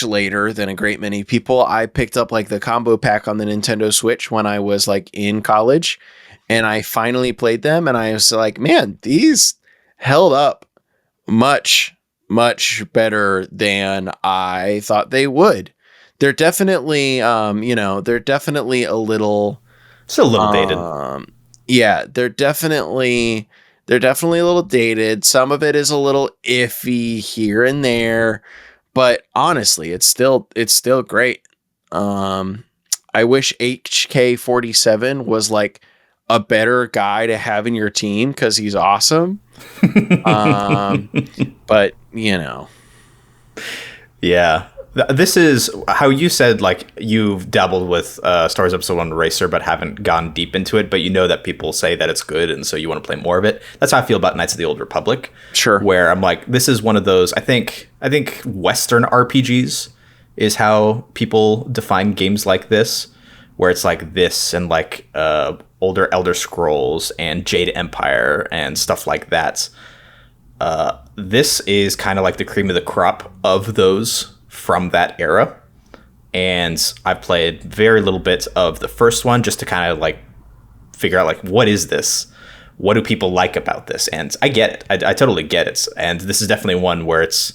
later than a great many people. I picked up like the combo pack on the Nintendo Switch when I was like in college, and I finally played them, and I was like, man, these held up much better than I thought they would. They're definitely they're definitely a little, it's a little dated. Yeah, they're definitely a little dated. Some of it is a little iffy here and there, but honestly, it's still great. I wish HK-47 was like a better guy to have in your team because he's awesome. But yeah. This is how you said, like, you've dabbled with Star Wars Episode 1 Racer, but haven't gone deep into it, but you know that people say that it's good, and so you want to play more of it. That's how I feel about Knights of the Old Republic. Sure. Where I'm like, this is one of those, I think Western RPGs is how people define games like this, where it's like this and like older Elder Scrolls and Jade Empire and stuff like that. This is kind of like the cream of the crop of those from that era, and I played very little bit of the first one just to kind of like figure out like, what is this, what do people like about this? And I get it. I totally get it, and this is definitely one where it's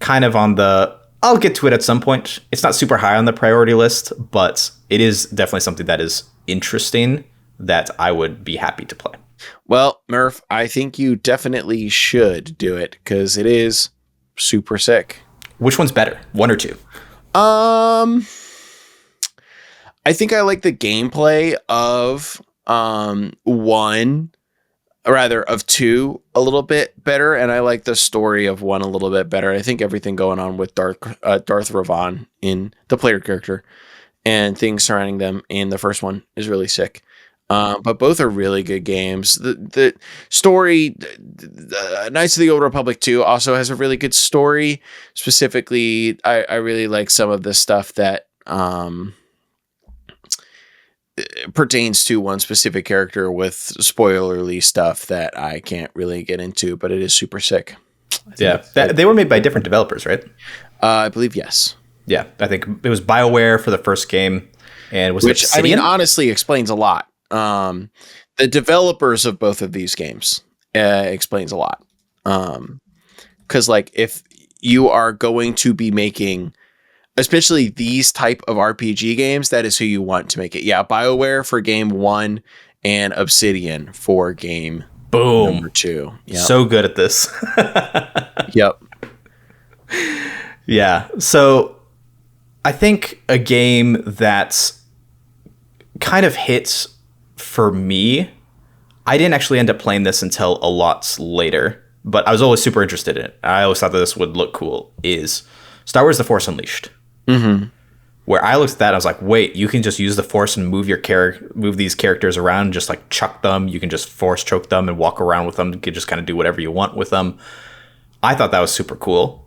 kind of on the, I'll get to it at some point. It's not super high on the priority list, but it is definitely something that is interesting that I would be happy to play. Well, Murph, I think you definitely should do it because it is super sick. Which one's better, 1 or 2? I think I like the gameplay of one, or rather of 2 a little bit better, and I like the story of 1 a little bit better. I think everything going on with Darth Revan in the player character and things surrounding them in the first one is really sick. But both are really good games. The story, Knights of the Old Republic 2 also has a really good story. Specifically, I really like some of the stuff that pertains to one specific character with spoilerly stuff that I can't really get into, but it is super sick. Yeah, they were made by different developers, right? I believe yes. Yeah, I think it was BioWare for the first game, and was Which, Obsidian? I mean, honestly explains a lot. The developers of both of these games explains a lot. Because like if you are going to be making, especially these type of RPG games, that is who you want to make it. Yeah, BioWare for game 1 and Obsidian for game number 2. Yep. So good at this. Yep. Yeah. So I think a game that's kind of hits for me, I didn't actually end up playing this until a lot later, but I was always super interested in it. I always thought that this would look cool, is Star Wars The Force Unleashed. Mm-hmm. Where I looked at that, I was like, wait, you can just use the Force and move these characters around, and just like chuck them. You can just Force choke them and walk around with them. You can just kind of do whatever you want with them. I thought that was super cool.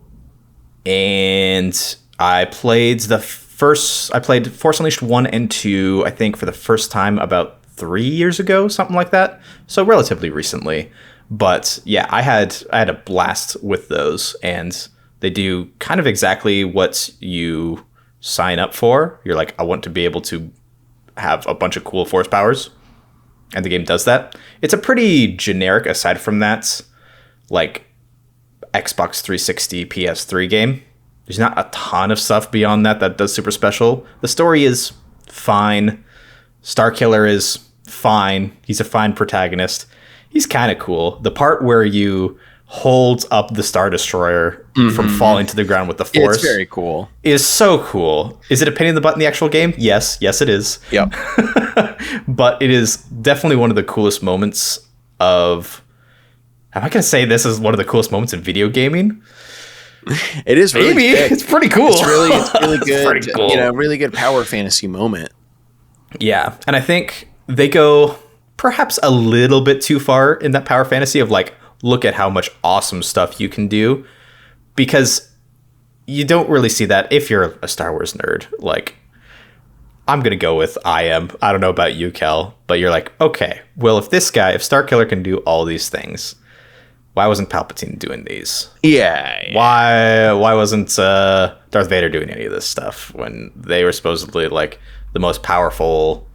And I played Force Unleashed 1 and 2, I think, for the first time about 3 years ago, something like that. So relatively recently. But yeah, I had a blast with those, and they do kind of exactly what you sign up for. You're like, I want to be able to have a bunch of cool Force powers, and the game does that. It's a pretty generic, aside from that, like Xbox 360, PS3 game. There's not a ton of stuff beyond that does super special. The story is fine. Starkiller is fine. He's a fine protagonist. He's kind of cool. The part where you hold up the Star Destroyer from falling to the ground with the Force, it's very cool. Is so cool. Is it a pain in the butt in the actual game? Yes it is. Yep. But it is definitely one of the coolest moments of... Am I going to say this is one of the coolest moments in video gaming? It is really Maybe. thick. It's pretty cool. It's really good. Pretty cool. Really good power fantasy moment. Yeah, and I think they go perhaps a little bit too far in that power fantasy of like, look at how much awesome stuff you can do, because you don't really see that if you're a Star Wars nerd. Like, I'm going to go with I don't know about you, Kel, but you're like, okay, well, if Starkiller can do all these things, why wasn't Palpatine doing these? Yeah. Why wasn't Darth Vader doing any of this stuff when they were supposedly like the most powerful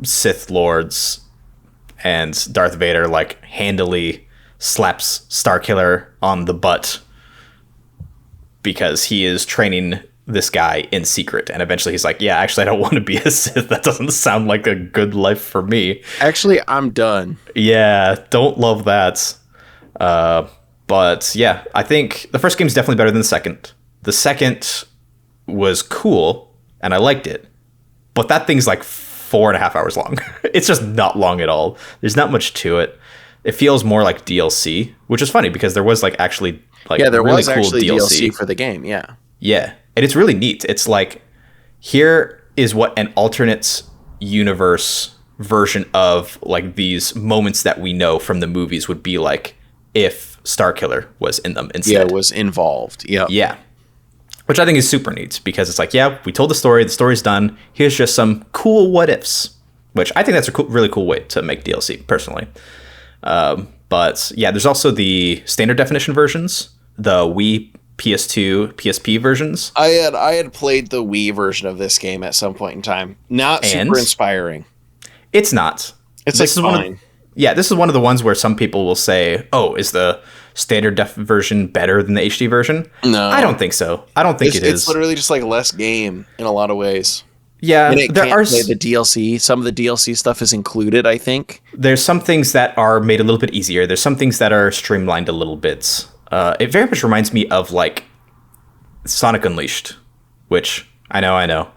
Sith Lords, and Darth Vader like handily slaps Starkiller on the butt because he is training this guy in secret, and eventually he's like, yeah, actually I don't want to be a Sith. That doesn't sound like a good life for me. Actually, I'm done. Yeah, don't love that. But yeah, I think the first game is definitely better than the second. The second was cool, and I liked it, but that thing's like 4.5 hours long. It's just not long at all. There's not much to it. It feels more like DLC, which is funny because there was like actually like there really was cool actually DLC for the game. Yeah. Yeah, and it's really neat. It's like, here is what an alternate universe version of like these moments that we know from the movies would be like if Starkiller was in them instead. Yeah, was involved. Yeah. Which I think is super neat because it's like, yeah, we told the story's done. Here's just some cool what ifs, which I think that's a really cool way to make DLC personally. But yeah, there's also the standard definition versions, the Wii, PS2, PSP versions. I had played the Wii version of this game at some point in time. Not super inspiring. It's not. It's like fine. This is one of the ones where some people will say, oh, is the standard def version better than the HD version? No. I don't think so. I don't think it is. It's literally just like less game in a lot of ways. Yeah, And it can't play the DLC. Some of the DLC stuff is included, I think. There's some things that are made a little bit easier. There's some things that are streamlined a little bit. It very much reminds me of like Sonic Unleashed, which I know.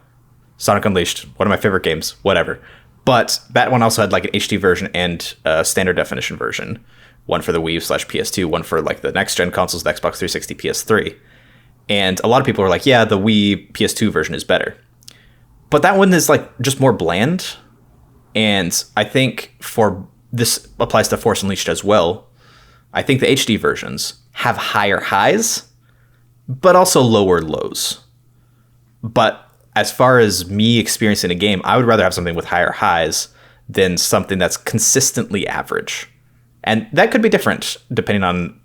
Sonic Unleashed, one of my favorite games, whatever. But that one also had like an HD version and a standard definition version. One for the Wii/PS2, one for like the next gen consoles, the Xbox 360, PS3. And a lot of people were like, yeah, the Wii PS2 version is better. But that one is like just more bland. And I think this applies to Force Unleashed as well. I think the HD versions have higher highs, but also lower lows. But as far as me experiencing a game, I would rather have something with higher highs than something that's consistently average. And that could be different depending on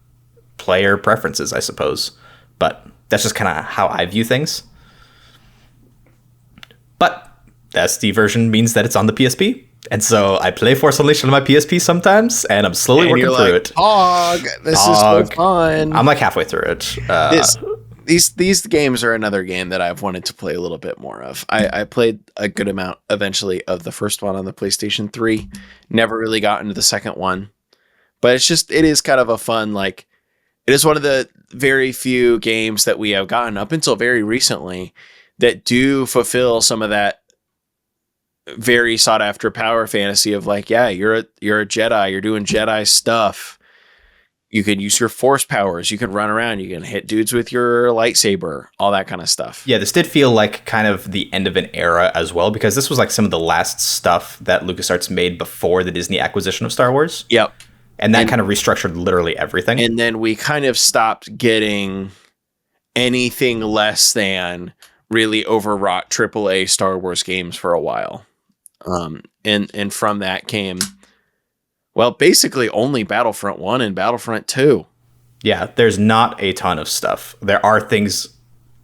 player preferences, I suppose. But that's just kind of how I view things. But the SD version means that it's on the PSP. And so I play Force Unleashed on my PSP sometimes, and I'm slowly working through it. This is so fun. I'm like halfway through it. These games are another game that I've wanted to play a little bit more of. I played a good amount eventually of the first one on the PlayStation 3. Never really got into the second one. But it is kind of a fun, like, it is one of the very few games that we have gotten up until very recently that do fulfill some of that very sought after power fantasy of like, yeah, you're a Jedi, you're doing Jedi stuff. You can use your force powers, you can run around, you can hit dudes with your lightsaber, all that kind of stuff. Yeah, this did feel like kind of the end of an era as well, because this was like some of the last stuff that LucasArts made before the Disney acquisition of Star Wars. Yep. And that kind of restructured literally everything. And then we kind of stopped getting anything less than really overwrought AAA Star Wars games for a while. And from that came, well, basically only Battlefront 1 and Battlefront 2. Yeah, there's not a ton of stuff. There are things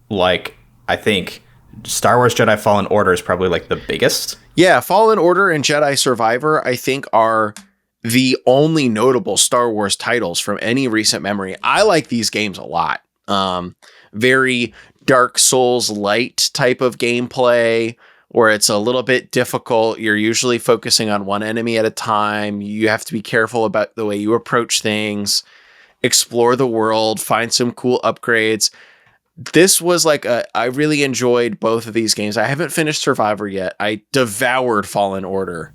like, I think, Star Wars Jedi Fallen Order is probably like the biggest. Yeah, Fallen Order and Jedi Survivor, I think, are the only notable Star Wars titles from any recent memory. I like these games a lot. Very Dark Souls light type of gameplay where it's a little bit difficult. You're usually focusing on one enemy at a time. You have to be careful about the way you approach things, explore the world, find some cool upgrades. This was like I really enjoyed both of these games. I haven't finished Survivor yet. I devoured Fallen Order.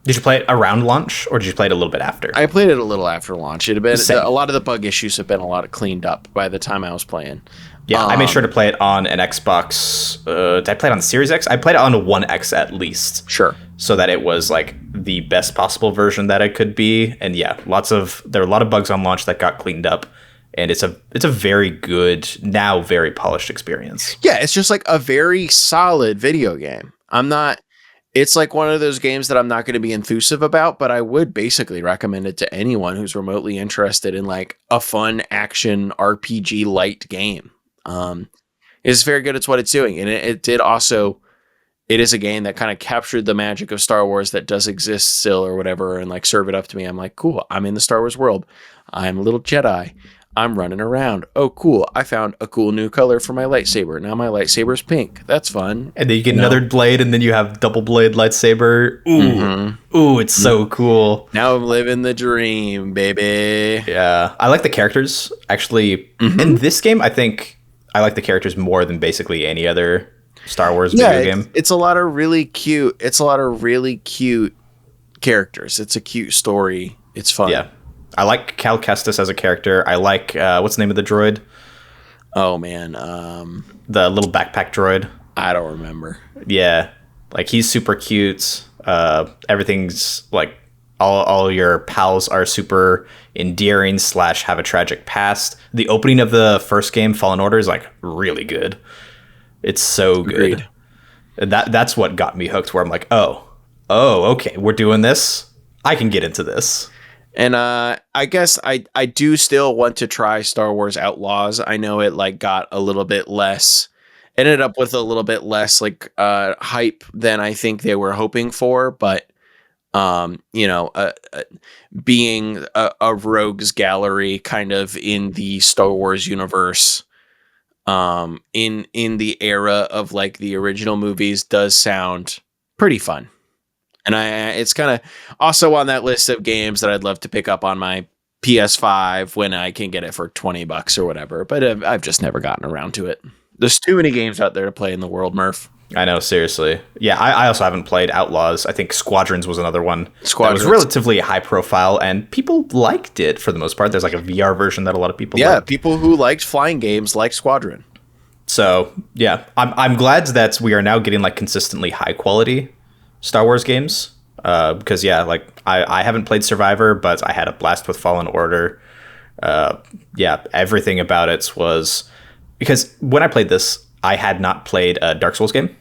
Did you play it around launch, or did you play it a little bit after? I played it a little after launch. It had been a lot of the bug issues have been a lot cleaned up by the time I was playing. Yeah, I made sure to play it on an Xbox. Did I play it on the Series X? I played it on a One X at least. Sure. So that it was like the best possible version that it could be. And yeah, there were a lot of bugs on launch that got cleaned up. And it's a very good, now very polished experience. Yeah, it's just like a very solid video game. It's like one of those games that I'm not going to be enthusiastic about, but I would basically recommend it to anyone who's remotely interested in like a fun action RPG light game. It's very good at what it's doing. And it is a game that kind of captured the magic of Star Wars that does exist still or whatever, and like serve it up to me. I'm like, cool, I'm in the Star Wars world. I'm a little Jedi. I'm running around. Oh, cool. I found a cool new color for my lightsaber. Now my lightsaber's pink. That's fun. And then you get another blade, and then you have double blade lightsaber. Ooh, it's so cool. Now I'm living the dream, baby. Yeah. I like the characters. Actually, in this game, I think I like the characters more than basically any other Star Wars video game. It's a lot of really cute. It's a lot of really cute characters. It's a cute story. It's fun. Yeah. I like Cal Kestis as a character. I like, what's the name of the droid? Oh, man. The little backpack droid. I don't remember. Yeah. Like, he's super cute. Everything's, like, all your pals are super endearing / have a tragic past. The opening of the first game, Fallen Order, is, like, really good. It's so good. Agreed. That's what got me hooked, where I'm like, oh, okay, we're doing this. I can get into this. And I guess I do still want to try Star Wars Outlaws. I know it like got a little bit less, ended up with a little bit less like hype than I think they were hoping for. But being a rogues gallery kind of in the Star Wars universe, in the era of like the original movies does sound pretty fun. And it's kind of also on that list of games that I'd love to pick up on my PS5 when I can get it for $20 or whatever. But I've just never gotten around to it. There's too many games out there to play in the world, Murph. I know, seriously. Yeah, I also haven't played Outlaws. I think Squadrons was another one. Squadrons. That was relatively high profile, and people liked it for the most part. There's like a VR version that a lot of people liked. People who liked flying games like Squadron. So, yeah, I'm glad that we are now getting like consistently high quality Star Wars games. Because, yeah, like I haven't played Survivor, but I had a blast with Fallen Order. Yeah, everything about it was... Because when I played this, I had not played a Dark Souls game.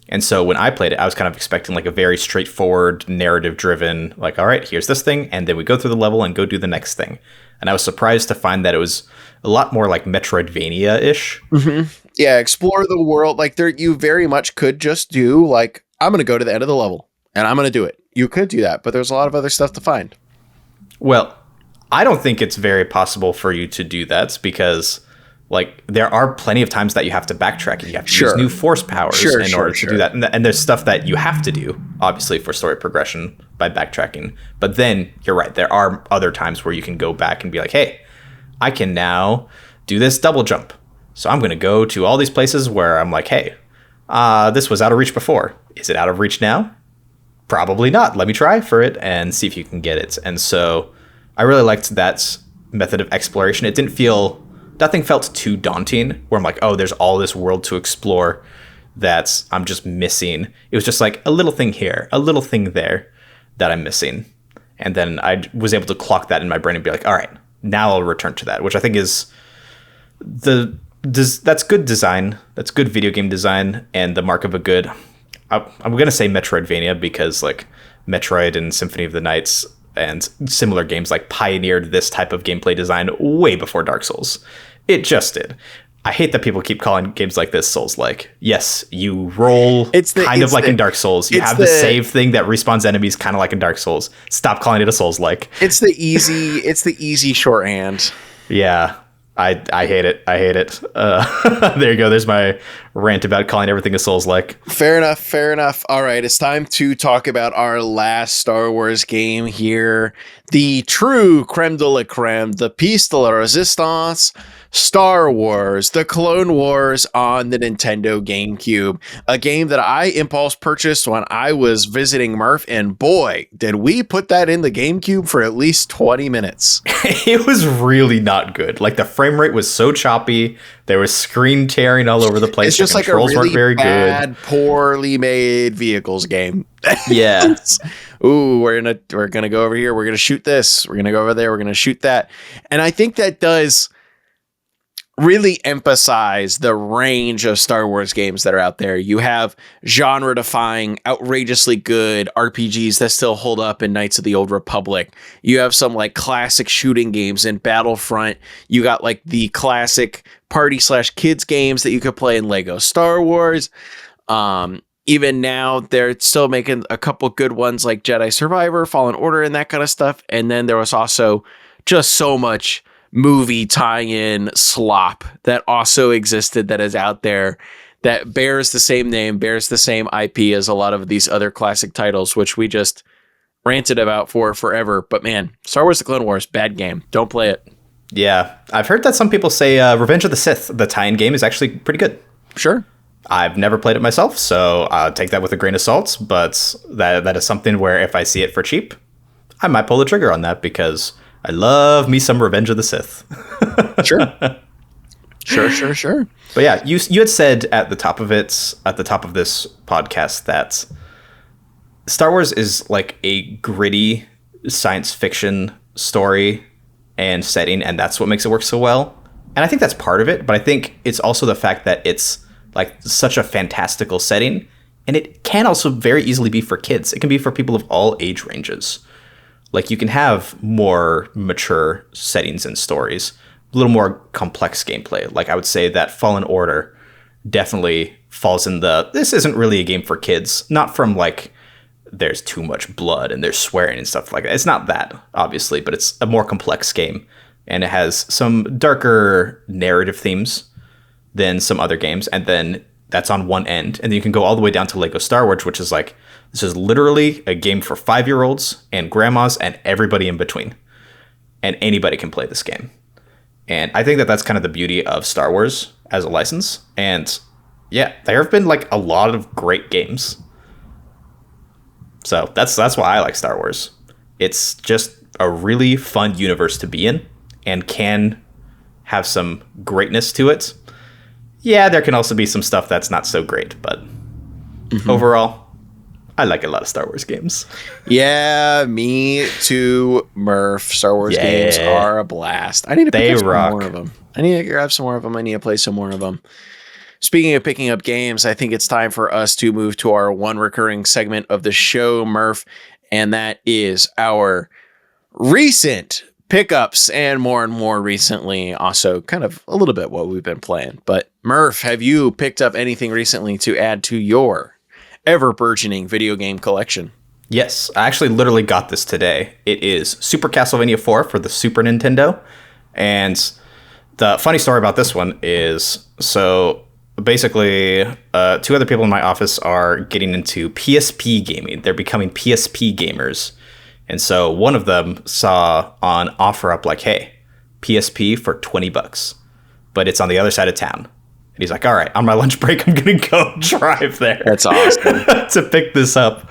And so when I played it, I was kind of expecting like a very straightforward, narrative-driven, like, all right, here's this thing, and then we go through the level and go do the next thing. And I was surprised to find that it was a lot more like Metroidvania-ish. Mm-hmm. Yeah, explore the world. Like, you very much could just do, like, I'm going to go to the end of the level, and I'm going to do it. You could do that, but there's a lot of other stuff to find. Well, I don't think it's very possible for you to do that because... Like, there are plenty of times that you have to backtrack and you have to use new force powers in order to do that. And there's stuff that you have to do, obviously, for story progression by backtracking. But then, you're right, there are other times where you can go back and be like, hey, I can now do this double jump. So I'm going to go to all these places where I'm like, hey, this was out of reach before. Is it out of reach now? Probably not. Let me try for it and see if you can get it. And so I really liked that method of exploration. It didn't feel... Nothing felt too daunting where I'm like, oh, there's all this world to explore that I'm just missing. It was just like a little thing here, a little thing there that I'm missing. And then I was able to clock that in my brain and be like, all right, now I'll return to that, which I think is that's good design. That's good video game design and the mark of a good, I'm going to say Metroidvania because like Metroid and Symphony of the Nights and similar games like pioneered this type of gameplay design way before Dark Souls. It just did. I hate that people keep calling games like this Souls-like. Yes, you roll kind of like in Dark Souls. You have the save thing that respawns enemies kind of like in Dark Souls. Stop calling it a Souls-like. It's the easy shorthand. Yeah. I hate it. I hate it. There you go. There's my rant about calling everything a Souls-like. Fair enough. All right. It's time to talk about our last Star Wars game here. The true creme de la creme, the piece de la resistance, Star Wars, the Clone Wars on the Nintendo GameCube. A game that I impulse purchased when I was visiting Murph, and boy, did we put that in the GameCube for at least 20 minutes. It was really not good. Like, the frame rate was so choppy. There was screen tearing all over the place. It's just like a really bad, poorly made vehicles game. Yeah. Ooh, we're gonna go over here. We're gonna shoot this. We're gonna go over there. We're gonna shoot that. And I think that does really emphasize the range of Star Wars games that are out there. You have genre-defying, outrageously good RPGs that still hold up in Knights of the Old Republic. You have some like classic shooting games in Battlefront. You got like the classic party/kids games that you could play in Lego Star Wars. Even now, they're still making a couple good ones like Jedi Survivor, Fallen Order, and that kind of stuff. And then there was also just so much movie tie-in slop that also existed that is out there that bears the same name, bears the same IP as a lot of these other classic titles, which we just ranted about for forever. But man, Star Wars The Clone Wars, bad game. Don't play it. Yeah, I've heard that some people say Revenge of the Sith, the tie-in game, is actually pretty good. Sure. I've never played it myself, so I'll take that with a grain of salt, but that is something where if I see it for cheap, I might pull the trigger on that because I love me some Revenge of the Sith. Sure. Sure. But yeah, you had said at the top of this podcast that Star Wars is like a gritty science fiction story and setting, and that's what makes it work so well. And I think that's part of it, but I think it's also the fact that it's like such a fantastical setting, and it can also very easily be for kids. It can be for people of all age ranges. Like, you can have more mature settings and stories, a little more complex gameplay. Like, I would say that Fallen Order definitely falls in this isn't really a game for kids. Not from, like, there's too much blood and there's swearing and stuff like that. It's not that, obviously, but it's a more complex game. And it has some darker narrative themes than some other games, and then that's on one end. And then you can go all the way down to Lego Star Wars, which is like, this is literally a game for 5-year-olds and grandmas and everybody in between. And anybody can play this game. And I think that that's kind of the beauty of Star Wars as a license. And yeah, there have been like a lot of great games. So that's why I like Star Wars. It's just a really fun universe to be in and can have some greatness to it. Yeah, there can also be some stuff that's not so great, but overall, I like a lot of Star Wars games. Yeah, me too, Murph. Star Wars games are a blast. I need to pick up some more of them. I need to grab some more of them. I need to play some more of them. Speaking of picking up games, I think it's time for us to move to our one recurring segment of the show, Murph, and that is our recent pickups, and more recently, also kind of a little bit what we've been playing. But Murph, have you picked up anything recently to add to your ever-burgeoning video game collection? Yes, I actually literally got this today. It is Super Castlevania 4 for the Super Nintendo. And the funny story about this one is, so basically, 2 other people in my office are getting into PSP gaming. They're becoming PSP gamers. And so one of them saw on OfferUp like, hey, PSP for $20, but it's on the other side of town. And he's like, all right, on my lunch break, I'm going to go drive there. That's awesome. to pick this up.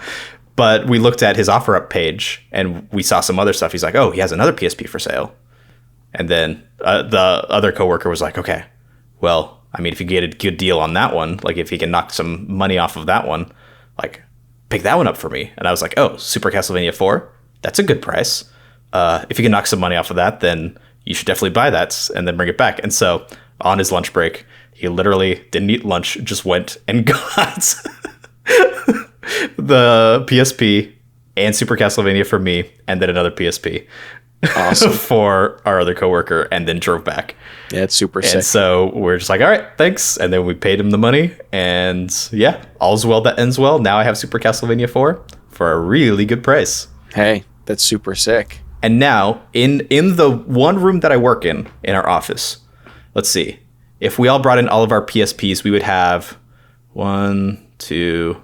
But we looked at his OfferUp page and we saw some other stuff. He's like, oh, he has another PSP for sale. And then the other coworker was like, okay, well, I mean, if you get a good deal on that one, like if you can knock some money off of that one, like pick that one up for me. And I was like, oh, Super Castlevania 4? That's a good price. If you can knock some money off of that, then you should definitely buy that and then bring it back. And so on his lunch break, he literally didn't eat lunch, just went and got the PSP and Super Castlevania for me, and then another PSP for our other coworker, and then drove back. Yeah, it's super sick. And so we're just like, all right, thanks. And then we paid him the money, and yeah, all's well that ends well. Now I have Super Castlevania 4 for a really good price. Hey, that's super sick. And now, in the one room that I work in our office, let's see. If we all brought in all of our PSPs, we would have 1, 2,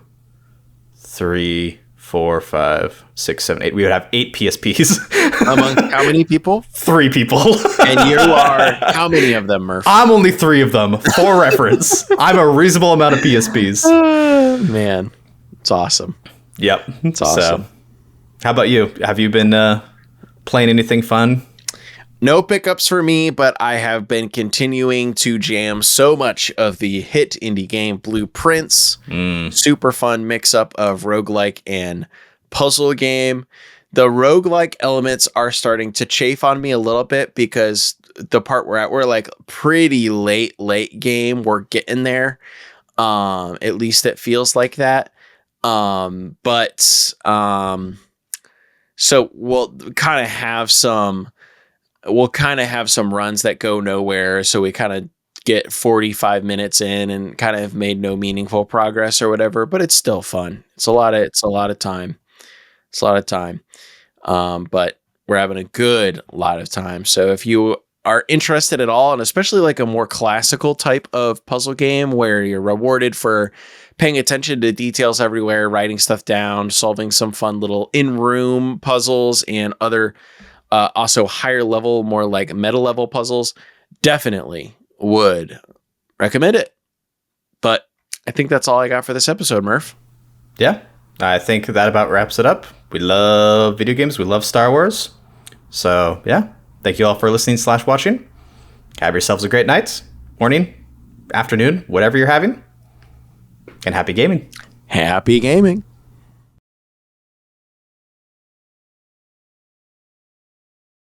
3, 4, 5, 6, 7, 8. We would have 8 PSPs. Among how many people? 3 people. And you are how many of them, Murph? I'm only 3 of them, for reference. I'm a reasonable amount of PSPs. Man, it's awesome. Yep. It's awesome. So, how about you? Have you been playing anything fun? No pickups for me, but I have been continuing to jam so much of the hit indie game Blueprints. Super fun mix-up of roguelike and puzzle game. The roguelike elements are starting to chafe on me a little bit because the part we're like pretty late game. We're getting there. At least it feels like that. So we'll kind of have some runs that go nowhere. So we kind of get 45 minutes in and kind of have made no meaningful progress or whatever, but it's still fun. It's a lot of time. But we're having a good lot of time. So if you are interested at all, and especially like a more classical type of puzzle game where you're rewarded for paying attention to details everywhere, writing stuff down, solving some fun little in-room puzzles and other also higher level, more like meta level puzzles, definitely would recommend it. But I think that's all I got for this episode, Murph. Yeah, I think that about wraps it up. We love video games. We love Star Wars. So yeah, thank you all for listening / watching. Have yourselves a great night, morning, afternoon, whatever you're having. And happy gaming. Happy gaming.